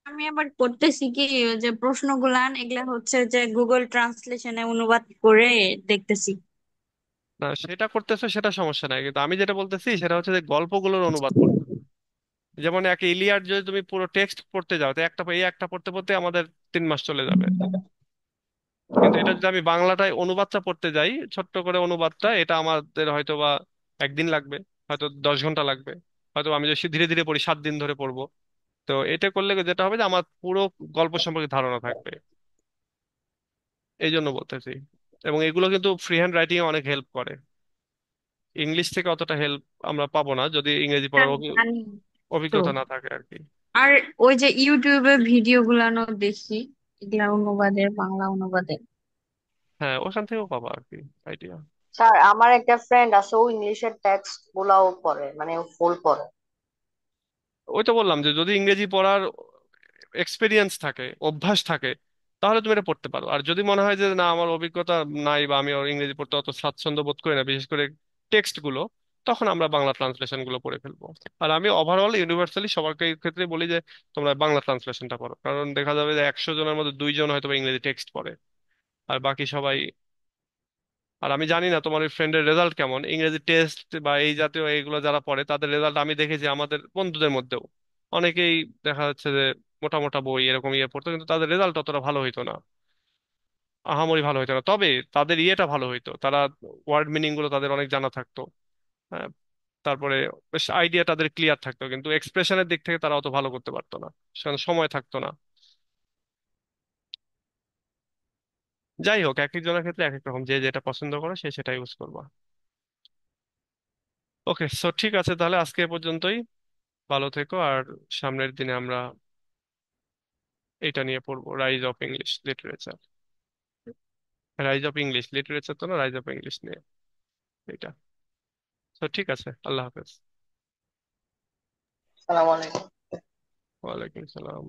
আমি আবার করতেছি কি, ওই যে প্রশ্নগুলান এগুলা হচ্ছে যে গুগল ট্রান্সলেশনে অনুবাদ করে দেখতেছি। না, সেটা করতেছো সেটা সমস্যা নাই, কিন্তু আমি যেটা বলতেছি সেটা হচ্ছে যে গল্পগুলোর অনুবাদ করতে। যেমন এক ইলিয়াড যদি তুমি পুরো টেক্সট পড়তে যাও, তো একটা পড়তে পড়তে আমাদের 3 মাস চলে যাবে। কিন্তু এটা যদি আমি বাংলাটায় অনুবাদটা পড়তে যাই, ছোট্ট করে অনুবাদটা, এটা আমাদের হয়তো বা একদিন লাগবে, হয়তো 10 ঘন্টা লাগবে। হয়তো আমি যদি ধীরে ধীরে পড়ি 7 দিন ধরে পড়বো। তো এটা করলে যেটা হবে যে আমার পুরো গল্প সম্পর্কে ধারণা থাকবে। এই জন্য বলতেছি। এবং এগুলো কিন্তু ফ্রি হ্যান্ড রাইটিং এ অনেক হেল্প করে। ইংলিশ থেকে অতটা হেল্প আমরা পাবো না যদি ইংরেজি পড়ার হ্যাঁ জানি তো। অভিজ্ঞতা না থাকে আর কি। আর ওই যে ইউটিউবে ভিডিও গুলানো দেখি, এগুলা অনুবাদের, বাংলা অনুবাদের। হ্যাঁ, ওখান থেকেও পাবা আর কি আইডিয়া। স্যার, আমার একটা ফ্রেন্ড আছে, ও ইংলিশের টেক্সট গুলাও পড়ে, মানে ফুল পড়ে। ওই তো বললাম যে যদি ইংরেজি পড়ার এক্সপিরিয়েন্স থাকে, অভ্যাস থাকে, তাহলে তুমি এটা পড়তে পারো। আর যদি মনে হয় যে না, আমার অভিজ্ঞতা নাই, বা আমি ওর ইংরেজি পড়তে অত স্বাচ্ছন্দ্য বোধ করি না, বিশেষ করে টেক্সট গুলো, তখন আমরা বাংলা ট্রান্সলেশন গুলো পড়ে ফেলবো। আর আমি ওভারঅল ইউনিভার্সালি সবাইকে এই ক্ষেত্রে বলি যে তোমরা বাংলা ট্রান্সলেশনটা পড়ো, কারণ দেখা যাবে যে 100 জনের মধ্যে 2 জন হয়তো বা ইংরেজি টেক্সট পড়ে, আর বাকি সবাই। আর আমি জানি না তোমার ওই ফ্রেন্ডের রেজাল্ট কেমন, ইংরেজি টেস্ট বা এই জাতীয় এইগুলো যারা পড়ে তাদের রেজাল্ট আমি দেখেছি আমাদের বন্ধুদের মধ্যেও অনেকেই দেখা যাচ্ছে যে মোটা মোটা বই এরকম ইয়ে পড়তো, কিন্তু তাদের রেজাল্ট অতটা ভালো হইতো না। আহামরি ভালো হইতো না, তবে তাদের ইয়েটা ভালো হইতো, তারা ওয়ার্ড মিনিং গুলো তাদের অনেক জানা থাকতো। হ্যাঁ, তারপরে বেশ আইডিয়া তাদের ক্লিয়ার থাকতো, কিন্তু এক্সপ্রেশনের দিক থেকে তারা অত ভালো করতে পারতো না, সেখানে সময় থাকতো না। যাই হোক, এক একজনের ক্ষেত্রে এক এক রকম, যে যেটা পছন্দ করে সে সেটা ইউজ করবা। ওকে, সো ঠিক আছে, তাহলে আজকে এ পর্যন্তই। ভালো থেকো, আর সামনের দিনে আমরা এটা নিয়ে পড়বো, rise of English literature. Rise of English literature তো না, রাইজ অফ ইংলিশ নিয়ে এটা। তো ঠিক আছে, আল্লাহ হাফেজ। সালাম আলাইকুম। ওয়ালাইকুম সালাম।